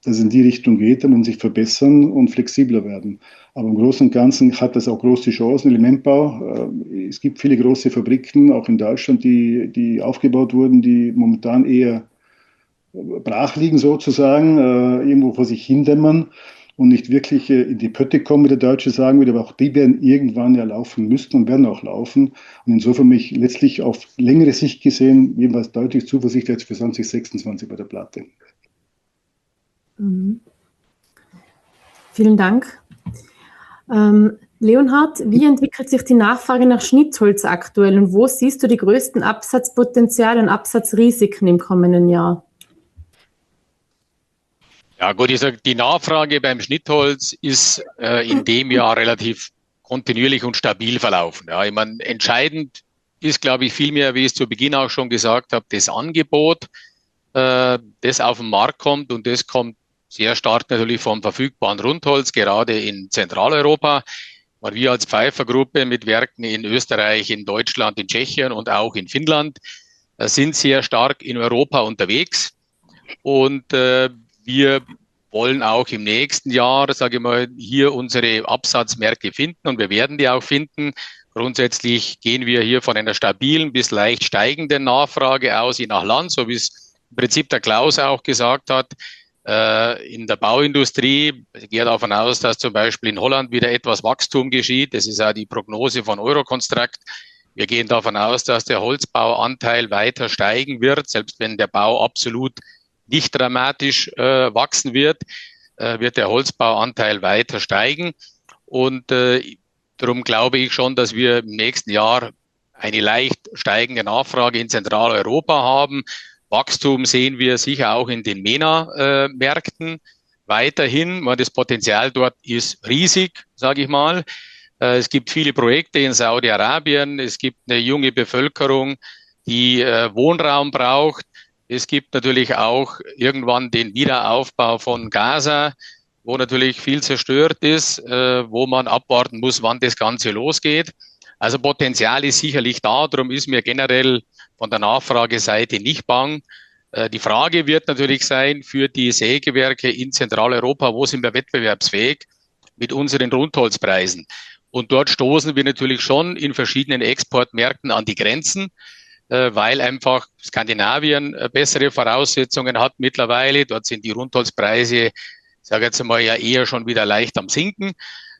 dass es in die Richtung geht, da muss man sich verbessern und flexibler werden. Aber im Großen und Ganzen hat das auch große Chancen, Elementbau. Es gibt viele große Fabriken, auch in Deutschland, die aufgebaut wurden, die momentan eher brach liegen sozusagen, irgendwo vor sich hindämmern und nicht wirklich in die Pötte kommen, wie der Deutsche sagen würde, aber auch die werden irgendwann ja laufen müssen und werden auch laufen. Und insofern mich letztlich auf längere Sicht gesehen, jedenfalls deutlich Zuversicht jetzt für 2026 bei der Platte. Mhm. Vielen Dank. Leonhard, wie entwickelt sich die Nachfrage nach Schnittholz aktuell und wo siehst du die größten Absatzpotenziale und Absatzrisiken im kommenden Jahr? Ja gut, ich sage, die Nachfrage beim Schnittholz ist in dem Jahr relativ kontinuierlich und stabil verlaufen. Ja, ich meine, entscheidend ist, glaube ich, vielmehr, wie ich es zu Beginn auch schon gesagt habe, das Angebot, das auf den Markt kommt, und das kommt sehr stark natürlich vom verfügbaren Rundholz, gerade in Zentraleuropa. Und wir als Pfeiffer-Gruppe mit Werken in Österreich, in Deutschland, in Tschechien und auch in Finnland sind sehr stark in Europa unterwegs. Und wir wollen auch im nächsten Jahr, sage ich mal, hier unsere Absatzmärkte finden, und wir werden die auch finden. Grundsätzlich gehen wir hier von einer stabilen bis leicht steigenden Nachfrage aus, je nach Land, so wie es im Prinzip der Klaus auch gesagt hat. In der Bauindustrie, ich gehe davon aus, dass zum Beispiel in Holland wieder etwas Wachstum geschieht. Das ist auch die Prognose von Euroconstruct. Wir gehen davon aus, dass der Holzbauanteil weiter steigen wird, selbst wenn der Bau absolut nicht dramatisch wachsen wird, wird der Holzbauanteil weiter steigen. Und darum glaube ich schon, dass wir im nächsten Jahr eine leicht steigende Nachfrage in Zentraleuropa haben. Wachstum sehen wir sicher auch in den MENA-Märkten weiterhin. Das Potenzial dort ist riesig, sage ich mal. Es gibt viele Projekte in Saudi-Arabien. Es gibt eine junge Bevölkerung, die Wohnraum braucht. Es gibt natürlich auch irgendwann den Wiederaufbau von Gaza, wo natürlich viel zerstört ist, wo man abwarten muss, wann das Ganze losgeht. Also Potenzial ist sicherlich da, darum ist mir generell von der Nachfrageseite nicht bang. Die Frage wird natürlich sein für die Sägewerke in Zentraleuropa, wo sind wir wettbewerbsfähig mit unseren Rundholzpreisen? Und dort stoßen wir natürlich schon in verschiedenen Exportmärkten an die Grenzen, weil einfach Skandinavien bessere Voraussetzungen hat mittlerweile. Dort sind die Rundholzpreise, ich sage jetzt mal, ja eher schon wieder leicht am Sinken.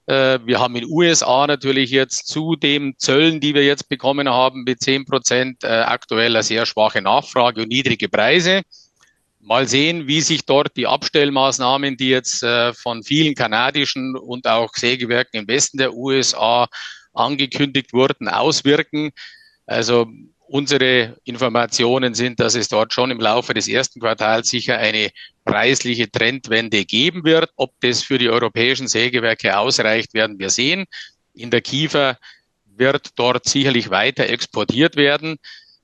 Wir haben in USA natürlich jetzt zu den Zöllen, die wir jetzt bekommen haben, mit 10% aktuell eine sehr schwache Nachfrage und niedrige Preise. Mal sehen, wie sich dort die Abstellmaßnahmen, die jetzt von vielen kanadischen und auch Sägewerken im Westen der USA angekündigt wurden, auswirken. Also unsere Informationen sind, dass es dort schon im Laufe des ersten Quartals sicher eine preisliche Trendwende geben wird. Ob das für die europäischen Sägewerke ausreicht, werden wir sehen. In der Kiefer wird dort sicherlich weiter exportiert werden.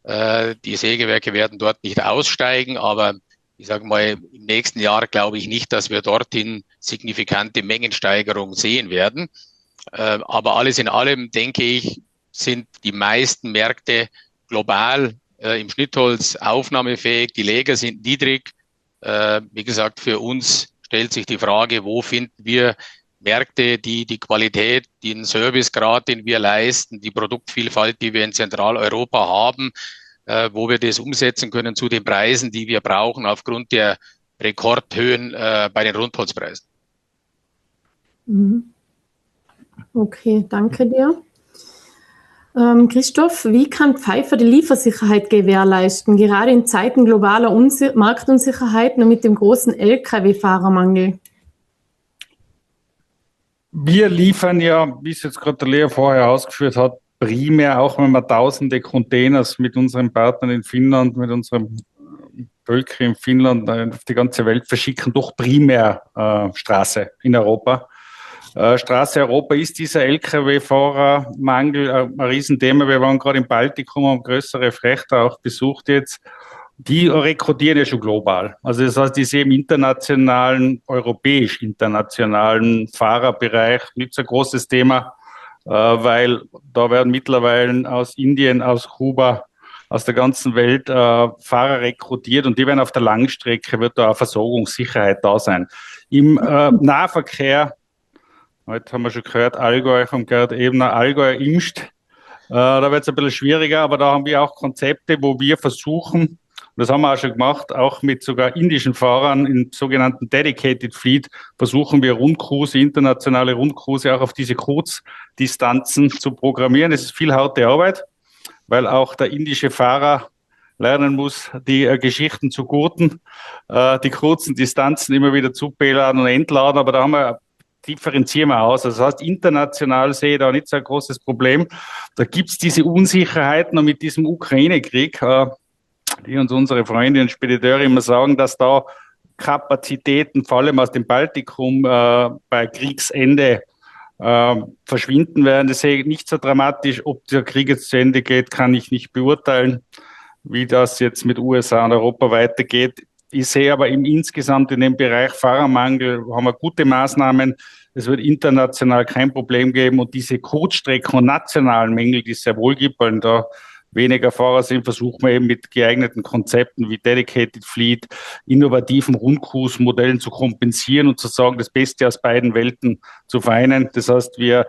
Die Sägewerke werden dort nicht aussteigen, aber ich sage mal, im nächsten Jahr glaube ich nicht, dass wir dorthin signifikante Mengensteigerung sehen werden. Aber alles in allem, denke ich, sind die meisten Märkte global im Schnittholz aufnahmefähig. Die Läger sind niedrig. Wie gesagt, für uns stellt sich die Frage, wo finden wir Märkte, die die Qualität, den Servicegrad, den wir leisten, die Produktvielfalt, die wir in Zentraleuropa haben, wo wir das umsetzen können zu den Preisen, die wir brauchen aufgrund der Rekordhöhen bei den Rundholzpreisen. Okay, danke dir. Christoph, wie kann Pfeiffer die Liefersicherheit gewährleisten, gerade in Zeiten globaler Marktunsicherheiten und mit dem großen Lkw-Fahrermangel? Wir liefern ja, wie es jetzt gerade der Leo vorher ausgeführt hat, primär, auch wenn wir tausende Containers mit unseren Partnern in Finnland, mit unserem Völker in Finnland auf die ganze Welt verschicken, doch primär Straße in Europa. Straße Europa ist dieser Lkw-Fahrermangel ein Riesenthema. Wir waren gerade im Baltikum, haben größere Frachter auch besucht jetzt. Die rekrutieren ja schon global. Also das heißt, die sehen im internationalen, europäisch internationalen Fahrerbereich nicht so ein großes Thema, weil da werden mittlerweile aus Indien, aus Kuba, aus der ganzen Welt Fahrer rekrutiert und die werden auf der Langstrecke, wird da eine Versorgungssicherheit da sein. Im Nahverkehr, heute haben wir schon gehört, Allgäu vom Gerd Ebner, Allgäu Imst, da wird es ein bisschen schwieriger, aber da haben wir auch Konzepte, wo wir versuchen, das haben wir auch schon gemacht, auch mit sogar indischen Fahrern im sogenannten Dedicated Fleet versuchen wir Rundcruise, internationale Rundcruise auch auf diese Kurzdistanzen zu programmieren. Es ist viel harte Arbeit, weil auch der indische Fahrer lernen muss, die Geschichten zu gurten, die kurzen Distanzen immer wieder zupeladen und entladen, aber da haben wir differenzieren wir aus. Also das heißt, international sehe ich da nicht so ein großes Problem. Da gibt's diese Unsicherheiten und mit diesem Ukraine-Krieg, die uns unsere Freunde und Spediteure immer sagen, dass da Kapazitäten, vor allem aus dem Baltikum, bei Kriegsende verschwinden werden. Das sehe ich nicht so dramatisch. Ob der Krieg jetzt zu Ende geht, kann ich nicht beurteilen, wie das jetzt mit USA und Europa weitergeht. Ich sehe aber insgesamt in dem Bereich Fahrermangel haben wir gute Maßnahmen. Es wird international kein Problem geben und diese Kurzstrecken und nationalen Mängel, die es sehr wohl gibt, weil da weniger Fahrer sind, versuchen wir eben mit geeigneten Konzepten wie Dedicated Fleet, innovativen Rundcruise-Modellen zu kompensieren und zu sagen, das Beste aus beiden Welten zu vereinen. Das heißt, wir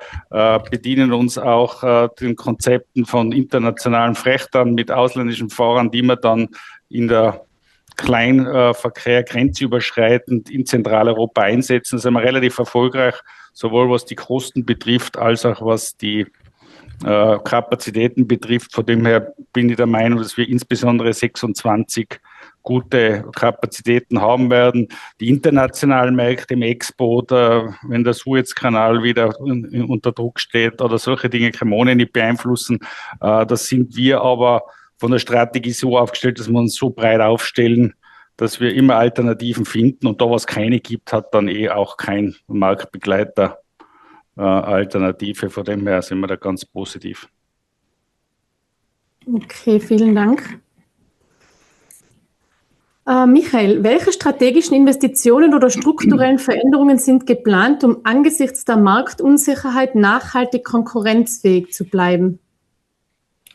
bedienen uns auch den Konzepten von internationalen Frachtern mit ausländischen Fahrern, die wir dann in der Kleinverkehr grenzüberschreitend in Zentraleuropa einsetzen. Das sind wir relativ erfolgreich, sowohl was die Kosten betrifft, als auch was die Kapazitäten betrifft. Von dem her bin ich der Meinung, dass wir insbesondere 26 gute Kapazitäten haben werden. Die internationalen Märkte im Export, wenn der Suezkanal wieder unter Druck steht oder solche Dinge, kann man nicht beeinflussen. Das sind wir aber von der Strategie so aufgestellt, dass wir uns so breit aufstellen, dass wir immer Alternativen finden und da, was keine gibt, hat dann auch kein Marktbegleiter Alternative. Von dem her sind wir da ganz positiv. Okay, vielen Dank. Michael, welche strategischen Investitionen oder strukturellen Veränderungen sind geplant, um angesichts der Marktunsicherheit nachhaltig konkurrenzfähig zu bleiben?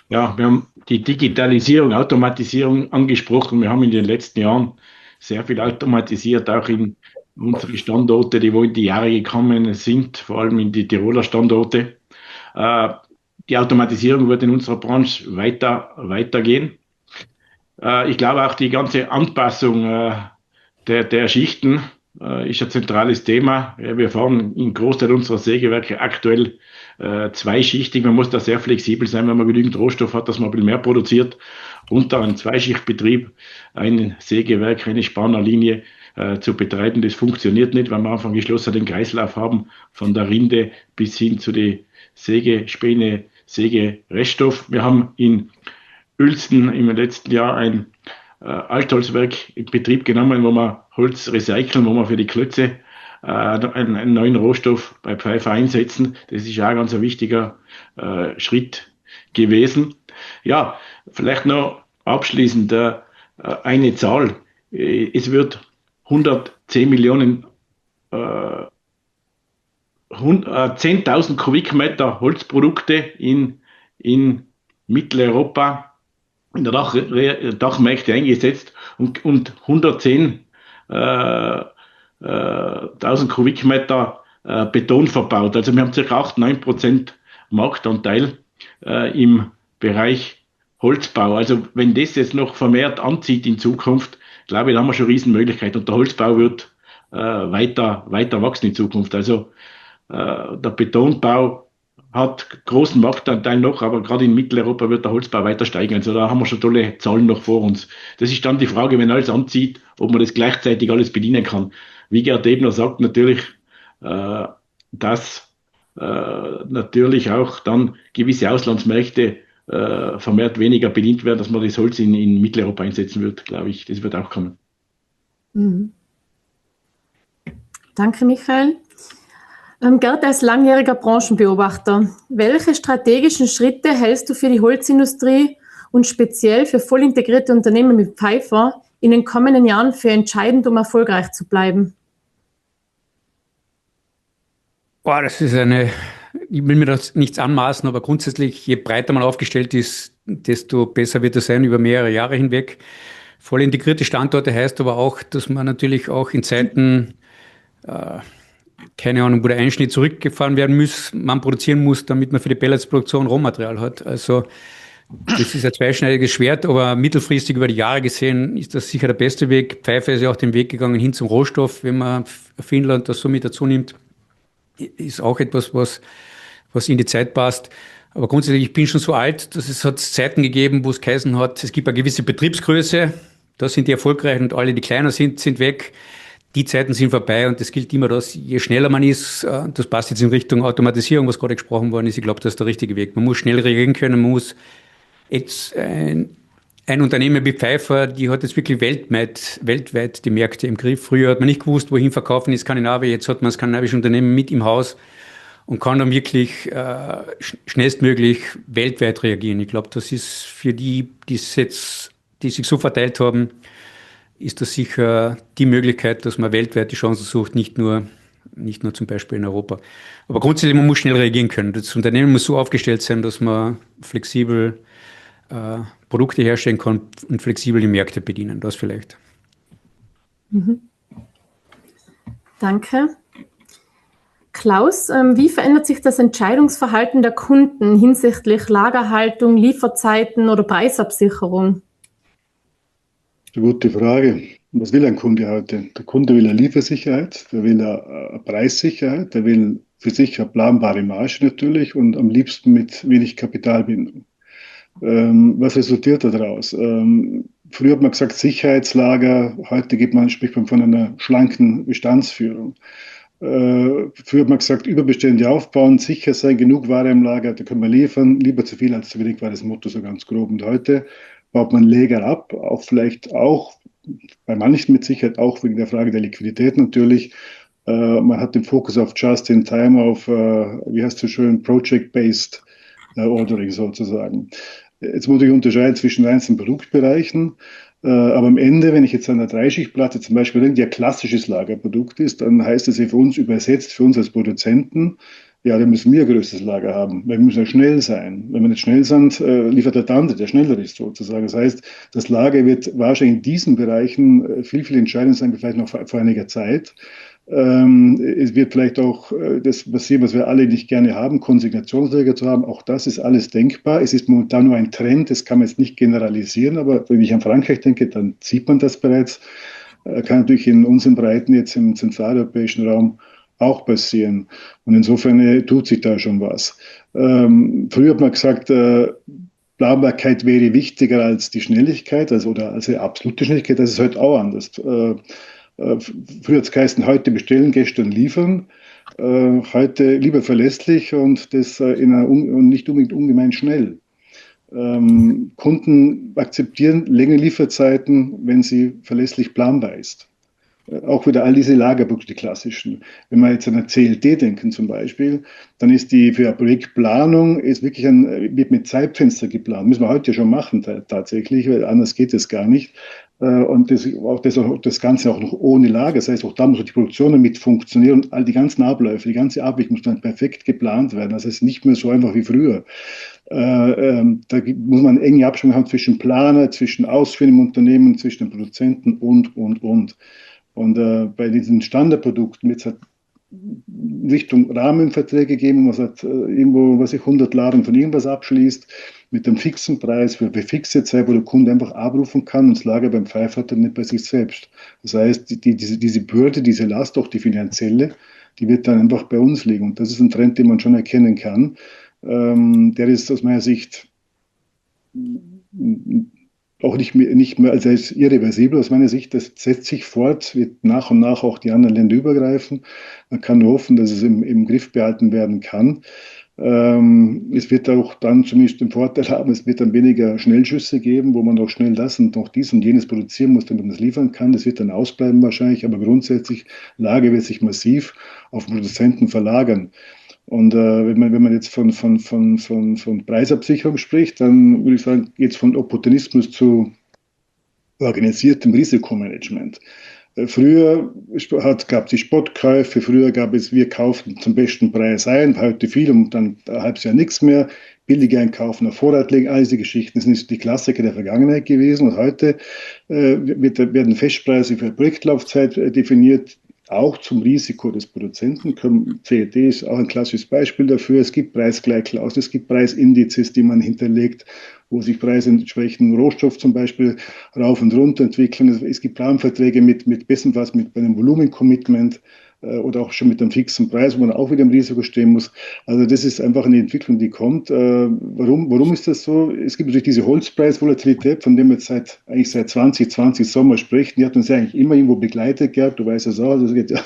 Ja, wir haben die Digitalisierung, Automatisierung angesprochen. Wir haben in den letzten Jahren sehr viel automatisiert, auch in unsere Standorte, die wo in die Jahre gekommen sind, vor allem in die Tiroler Standorte. Die Automatisierung wird in unserer Branche weitergehen. Ich glaube auch die ganze Anpassung der Schichten ist ein zentrales Thema. Wir fahren in Großteil unserer Sägewerke aktuell zweischichtig. Man muss da sehr flexibel sein, wenn man genügend Rohstoff hat, dass man ein bisschen mehr produziert. Unter einem Zweischichtbetrieb ein Sägewerk, eine Spannerlinie zu betreiben, das funktioniert nicht, weil wir einfach einen geschlossenen Kreislauf haben, von der Rinde bis hin zu die Sägespäne, Sägereststoff. Wir haben in Uelzen im letzten Jahr ein Altholzwerk in Betrieb genommen, wo wir Holz recyceln, wo wir für die Klötze einen neuen Rohstoff bei Pfeifer einsetzen. Das ist ja ein ganz wichtiger Schritt gewesen. Ja, vielleicht noch abschließend eine Zahl. Es wird 110 Millionen 10.000 Kubikmeter Holzprodukte in Mitteleuropa in der Dachmärkte eingesetzt und 110.000 Kubikmeter Beton verbaut. Also wir haben ca. 8-9% Marktanteil im Bereich Holzbau. Also wenn das jetzt noch vermehrt anzieht in Zukunft, glaube ich, da haben wir schon Riesenmöglichkeiten und der Holzbau wird weiter wachsen in Zukunft. Also der Betonbau hat großen Marktanteil noch, aber gerade in Mitteleuropa wird der Holzbau weiter steigen. Also da haben wir schon tolle Zahlen noch vor uns. Das ist dann die Frage, wenn alles anzieht, ob man das gleichzeitig alles bedienen kann. Wie Gerd Ebner sagt, natürlich, dass natürlich auch dann gewisse Auslandsmärkte vermehrt weniger bedient werden, dass man das Holz in Mitteleuropa einsetzen wird, glaube ich. Das wird auch kommen. Mhm. Danke, Michael. Gerd, als langjähriger Branchenbeobachter, welche strategischen Schritte hältst du für die Holzindustrie und speziell für voll integrierte Unternehmen mit Pfeiffer in den kommenden Jahren für entscheidend, um erfolgreich zu bleiben? Boah, das ist ich will mir das nichts anmaßen, aber grundsätzlich, je breiter man aufgestellt ist, desto besser wird es sein über mehrere Jahre hinweg. Voll integrierte Standorte heißt aber auch, dass man natürlich auch in Zeiten, keine Ahnung, wo der Einschnitt zurückgefahren werden muss, man produzieren muss, damit man für die Pelletsproduktion Rohmaterial hat. Also das ist ein zweischneidiges Schwert, aber mittelfristig über die Jahre gesehen ist das sicher der beste Weg. Pfeiffer ist ja auch den Weg gegangen hin zum Rohstoff, wenn man Finnland das so mit dazu nimmt. Ist auch etwas, was in die Zeit passt. Aber grundsätzlich, ich bin schon so alt, dass es hat Zeiten gegeben, wo es geheißen hat, es gibt eine gewisse Betriebsgröße, da sind die erfolgreich und alle, die kleiner sind weg. Die Zeiten sind vorbei und es gilt immer, dass je schneller man ist, das passt jetzt in Richtung Automatisierung, was gerade gesprochen worden ist, ich glaube, das ist der richtige Weg. Man muss schnell reagieren können, man muss jetzt ein Unternehmen wie Pfeiffer, die hat jetzt wirklich weltweit die Märkte im Griff. Früher hat man nicht gewusst, wohin verkaufen in Skandinavien. Jetzt hat man skandinavische Unternehmen mit im Haus und kann dann wirklich schnellstmöglich weltweit reagieren. Ich glaube, das ist für die sich so verteilt haben, ist das sicher die Möglichkeit, dass man weltweit die Chancen sucht, nicht nur zum Beispiel in Europa. Aber grundsätzlich, man muss schnell reagieren können. Das Unternehmen muss so aufgestellt sein, dass man flexibel Produkte herstellen kann und flexibel die Märkte bedienen. Das vielleicht. Mhm. Danke. Klaus, wie verändert sich das Entscheidungsverhalten der Kunden hinsichtlich Lagerhaltung, Lieferzeiten oder Preisabsicherung? Eine gute Frage. Was will ein Kunde heute? Der Kunde will eine Liefersicherheit, der will eine Preissicherheit, der will für sich eine planbare Marge natürlich und am liebsten mit wenig Kapitalbindung. Was resultiert daraus? Früher hat man gesagt Sicherheitslager, heute spricht man von einer schlanken Bestandsführung. Früher hat man gesagt, Überbestände aufbauen, sicher sein, genug Ware im Lager, da können wir liefern, lieber zu viel als zu wenig, war das Motto so ganz grob. Und heute baut man Lager ab, auch bei manchen mit Sicherheit auch wegen der Frage der Liquidität natürlich. Man hat den Fokus auf Just-in-Time, auf, wie heißt es so schön, Project-Based Ordering sozusagen. Jetzt muss ich unterscheiden zwischen einzelnen Produktbereichen, aber am Ende, wenn ich jetzt an der Dreischichtplatte zum Beispiel irgendwie ein klassisches Lagerprodukt ist, dann heißt es ja für uns übersetzt, für uns als Produzenten, ja, dann müssen wir ein größeres Lager haben, weil wir müssen ja schnell sein. Wenn wir nicht schnell sind, liefert der andere, der schneller ist sozusagen. Das heißt, das Lager wird wahrscheinlich in diesen Bereichen viel, viel entscheidender sein, vielleicht noch vor einiger Zeit. Es wird vielleicht auch das passieren, was wir alle nicht gerne haben, Konsignationslager zu haben. Auch das ist alles denkbar. Es ist momentan nur ein Trend, das kann man jetzt nicht generalisieren, aber wenn ich an Frankreich denke, dann sieht man das bereits. Kann natürlich in unseren Breiten jetzt im zentraleuropäischen Raum auch passieren. Und insofern tut sich da schon was. Früher hat man gesagt, Planbarkeit wäre wichtiger als die Schnelligkeit, oder als die absolute Schnelligkeit. Das ist heute auch anders. Früher hat es geheißen, heute bestellen, gestern liefern. Heute lieber verlässlich und das und nicht unbedingt ungemein schnell. Kunden akzeptieren längere Lieferzeiten, wenn sie verlässlich planbar ist. Auch wieder all diese Lagerprodukte, die klassischen. Wenn wir jetzt an eine CLT denken zum Beispiel, dann ist die für eine Projektplanung wirklich wird mit Zeitfenster geplant. Müssen wir heute ja schon machen tatsächlich, weil anders geht es gar nicht. Und das Ganze auch noch ohne Lager. Das heißt, auch da muss die Produktion damit funktionieren und all die ganzen Abläufe, die ganze Abwicklung muss dann perfekt geplant werden. Das heißt nicht mehr so einfach wie früher. Da muss man eine enge Abstimmung haben zwischen Planer, zwischen ausführenden Unternehmen, zwischen den Produzenten und. Und bei diesen Standardprodukten wird es halt Richtung Rahmenverträge geben, was hat irgendwo, 100 Laden von irgendwas abschließt, mit einem fixen Preis für fixe Zeit, wo der Kunde einfach abrufen kann und das Lager beim Pfeiffer hat er nicht bei sich selbst. Das heißt, diese Bürde, diese Last, auch die finanzielle, die wird dann einfach bei uns liegen. Und das ist ein Trend, den man schon erkennen kann. Der ist aus meiner Sicht auch auch nicht mehr, also es ist irreversibel aus meiner Sicht. Das setzt sich fort, wird nach und nach auch die anderen Länder übergreifen. Man kann nur hoffen, dass es im Griff behalten werden kann. Es wird auch dann zumindest den Vorteil haben, es wird dann weniger Schnellschüsse geben, wo man noch schnell das und noch dies und jenes produzieren muss, damit man das liefern kann. Das wird dann ausbleiben wahrscheinlich, aber grundsätzlich, Lage wird sich massiv auf Produzenten verlagern. Und wenn man jetzt von Preisabsicherung spricht, dann würde ich sagen, geht es von Opportunismus zu organisiertem Risikomanagement. Früher gab es die Spottkäufe, früher gab es, wir kaufen zum besten Preis ein, heute viel und dann ein halbes Jahr nichts mehr, billig einkaufen, auf Vorrat legen, all diese Geschichten, das sind die Klassiker der Vergangenheit gewesen und heute werden Festpreise für Projektlaufzeit definiert, auch zum Risiko des Produzenten. CED ist auch ein klassisches Beispiel dafür. Es gibt Preisgleichklauseln, es gibt Preisindizes, die man hinterlegt, wo sich Preise entsprechend Rohstoff zum Beispiel rauf und runter entwickeln. Es gibt Planverträge mit bestenfalls mit einem Volumencommitment oder auch schon mit einem fixen Preis, wo man auch wieder im Risiko stehen muss. Also das ist einfach eine Entwicklung, die kommt. Warum ist das so? Es gibt natürlich diese Holzpreisvolatilität, von der man eigentlich seit 2020 Sommer spricht. Die hat uns ja eigentlich immer irgendwo begleitet gehabt. Du weißt es auch, das geht ja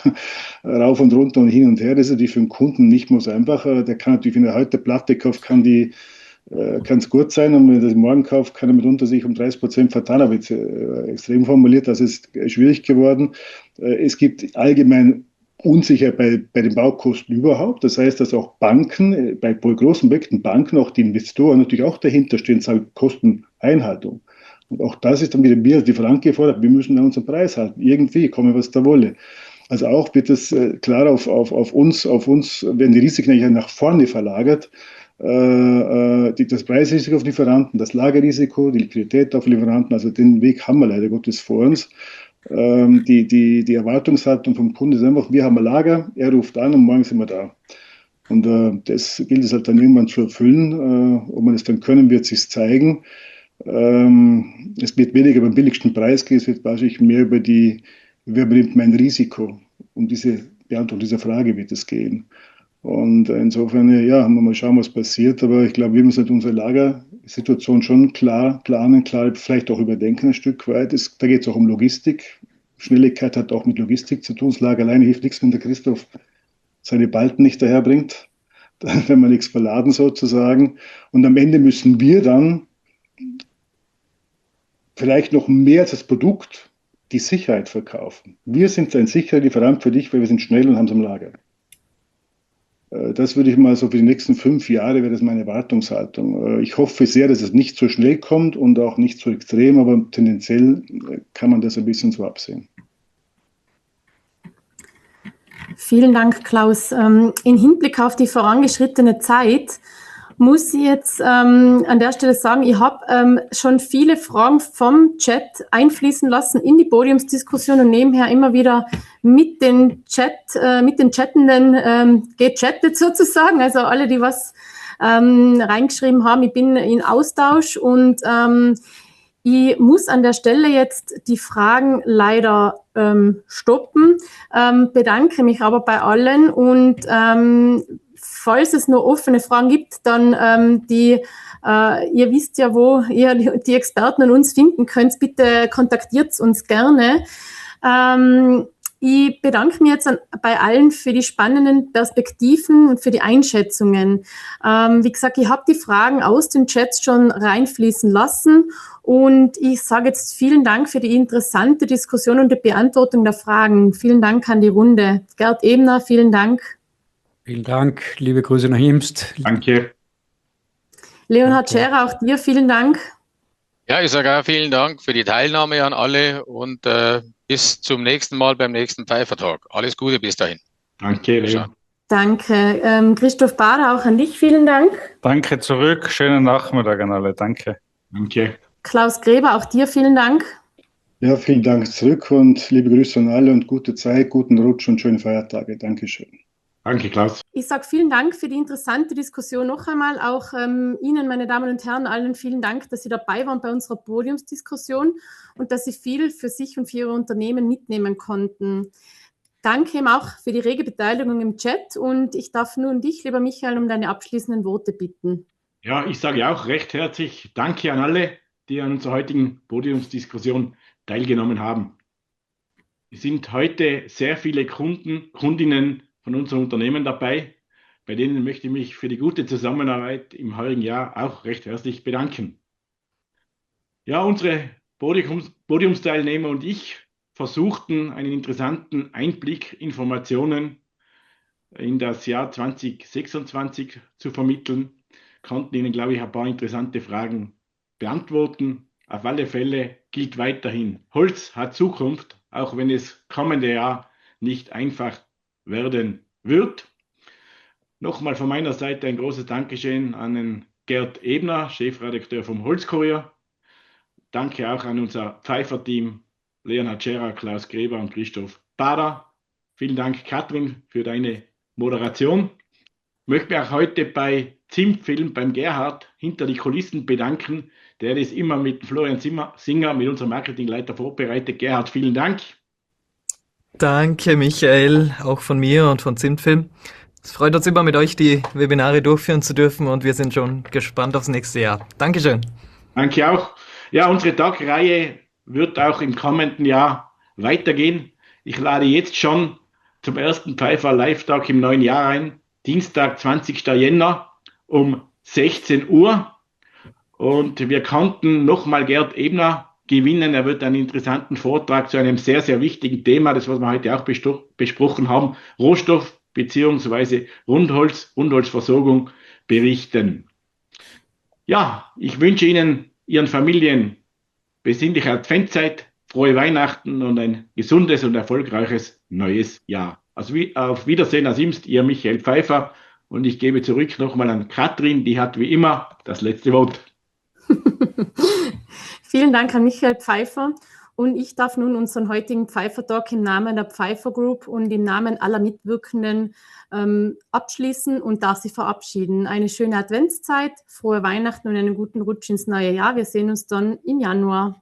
rauf und runter und hin und her. Das ist natürlich für den Kunden nicht mehr so einfach. Der kann natürlich, wenn er heute Platte kauft, kann es gut sein und wenn er das morgen kauft, kann er mitunter sich um 30% vertan, aber jetzt extrem formuliert, das ist schwierig geworden. Es gibt allgemein unsicher bei den Baukosten überhaupt. Das heißt, dass auch Banken, bei großen Projekten Banken, auch die Investoren natürlich auch dahinter stehen, sagen Kosteneinhaltung. Und auch das ist dann wieder wir als Lieferant gefordert, wir müssen da unseren Preis halten. Irgendwie, komme was da wolle. Also auch wird es klar auf uns werden die Risiken eigentlich nach vorne verlagert. Das Preisrisiko auf Lieferanten, das Lagerrisiko, die Liquidität auf Lieferanten, also den Weg haben wir leider Gottes vor uns. Die Erwartungshaltung vom Kunden ist einfach, wir haben ein Lager, er ruft an und morgen sind wir da. Und das gilt es halt dann irgendwann zu erfüllen. Ob man es dann können, wird sich zeigen. Es wird weniger beim billigsten Preis gehen, es wird wahrscheinlich mehr über wer übernimmt mein Risiko. Um diese Beantwortung dieser Frage wird es gehen. Und insofern, ja, haben wir mal schauen, was passiert. Aber ich glaube, wir müssen halt unsere Lagersituation schon klar planen, klar vielleicht auch überdenken ein Stück weit. Da geht es auch um Logistik. Schnelligkeit hat auch mit Logistik zu tun. Das Lager alleine hilft nichts, wenn der Christoph seine Balken nicht daherbringt. Dann werden wir nichts verladen sozusagen. Und am Ende müssen wir dann vielleicht noch mehr als das Produkt die Sicherheit verkaufen. Wir sind ein sicherer Lieferant für dich, weil wir sind schnell und haben es im Lager. Das würde ich mal so für die nächsten 5 Jahre, wäre das meine Erwartungshaltung. Ich hoffe sehr, dass es nicht so schnell kommt und auch nicht so extrem, aber tendenziell kann man das ein bisschen so absehen. Vielen Dank, Klaus. In Hinblick auf die vorangeschrittene Zeit muss ich jetzt an der Stelle sagen, ich habe schon viele Fragen vom Chat einfließen lassen in die Podiumsdiskussion und nebenher immer wieder mit den Chattenden gechattet sozusagen. Also alle, die was reingeschrieben haben, ich bin in Austausch und ich muss an der Stelle jetzt die Fragen leider stoppen, bedanke mich aber bei allen und falls es noch offene Fragen gibt, dann ihr wisst ja, wo ihr die Experten an uns finden könnt, bitte kontaktiert uns gerne. Ich bedanke mich jetzt bei allen für die spannenden Perspektiven und für die Einschätzungen. Wie gesagt, ich habe die Fragen aus den Chats schon reinfließen lassen und ich sage jetzt vielen Dank für die interessante Diskussion und die Beantwortung der Fragen. Vielen Dank an die Runde. Gerd Ebner, vielen Dank. Vielen Dank, liebe Grüße nach Imst. Danke. Leonhard Scherer, auch dir vielen Dank. Ja, ich sage auch vielen Dank für die Teilnahme an alle und bis zum nächsten Mal beim nächsten Pfeiffertag. Alles Gute bis dahin. Danke, Leo. Danke. Christoph Bader, auch an dich vielen Dank. Danke zurück. Schönen Nachmittag an alle. Danke. Danke. Klaus Gräber, auch dir vielen Dank. Ja, vielen Dank zurück und liebe Grüße an alle und gute Zeit, guten Rutsch und schöne Feiertage. Dankeschön. Danke, Klaus. Ich sage vielen Dank für die interessante Diskussion noch einmal. Auch Ihnen, meine Damen und Herren, allen vielen Dank, dass Sie dabei waren bei unserer Podiumsdiskussion und dass Sie viel für sich und für Ihre Unternehmen mitnehmen konnten. Danke ihm auch für die rege Beteiligung im Chat und ich darf nun dich, lieber Michael, um deine abschließenden Worte bitten. Ja, ich sage auch recht herzlich Danke an alle, die an unserer heutigen Podiumsdiskussion teilgenommen haben. Es sind heute sehr viele Kundinnen von unserem Unternehmen dabei. Bei denen möchte ich mich für die gute Zusammenarbeit im heurigen Jahr auch recht herzlich bedanken. Ja, unsere Podiumsteilnehmer und ich versuchten einen interessanten Einblick, Informationen in das Jahr 2026 zu vermitteln, konnten Ihnen, glaube ich, ein paar interessante Fragen beantworten. Auf alle Fälle gilt weiterhin, Holz hat Zukunft, auch wenn es kommende Jahr nicht einfach werden wird. Nochmal von meiner Seite ein großes Dankeschön an den Gerd Ebner, Chefredakteur vom Holzkurier. Danke auch an unser Pfeiffer-Team, Leonhard Scherer, Klaus Gräber und Christoph Bader. Vielen Dank, Katrin, für deine Moderation. Ich möchte mich auch heute bei Zimtfilm, beim Gerhard, hinter die Kulissen bedanken. Der das immer mit Florian Singer, mit unserem Marketingleiter, vorbereitet. Gerhard, vielen Dank. Danke, Michael, auch von mir und von Zimtfilm. Es freut uns immer, mit euch die Webinare durchführen zu dürfen und wir sind schon gespannt aufs nächste Jahr. Dankeschön. Danke auch. Ja, unsere Tagreihe wird auch im kommenden Jahr weitergehen. Ich lade jetzt schon zum ersten Pfeiffer Live-Tag im neuen Jahr ein. Dienstag, 20. Jänner um 16 Uhr. Und wir konnten nochmal Gerd Ebner gewinnen. Er wird einen interessanten Vortrag zu einem sehr, sehr wichtigen Thema, das was wir heute auch besprochen haben, Rohstoff bzw. Rundholzversorgung berichten. Ja, ich wünsche Ihnen, Ihren Familien besinnliche Adventzeit, frohe Weihnachten und ein gesundes und erfolgreiches neues Jahr. Also auf Wiedersehen als Imst, Ihr Michael Pfeiffer. Und ich gebe zurück nochmal an Katrin, die hat wie immer das letzte Wort. Vielen Dank an Michael Pfeiffer. Und ich darf nun unseren heutigen Pfeiffer-Talk im Namen der Pfeiffer Group und im Namen aller Mitwirkenden abschließen und darf Sie verabschieden. Eine schöne Adventszeit, frohe Weihnachten und einen guten Rutsch ins neue Jahr. Wir sehen uns dann im Januar.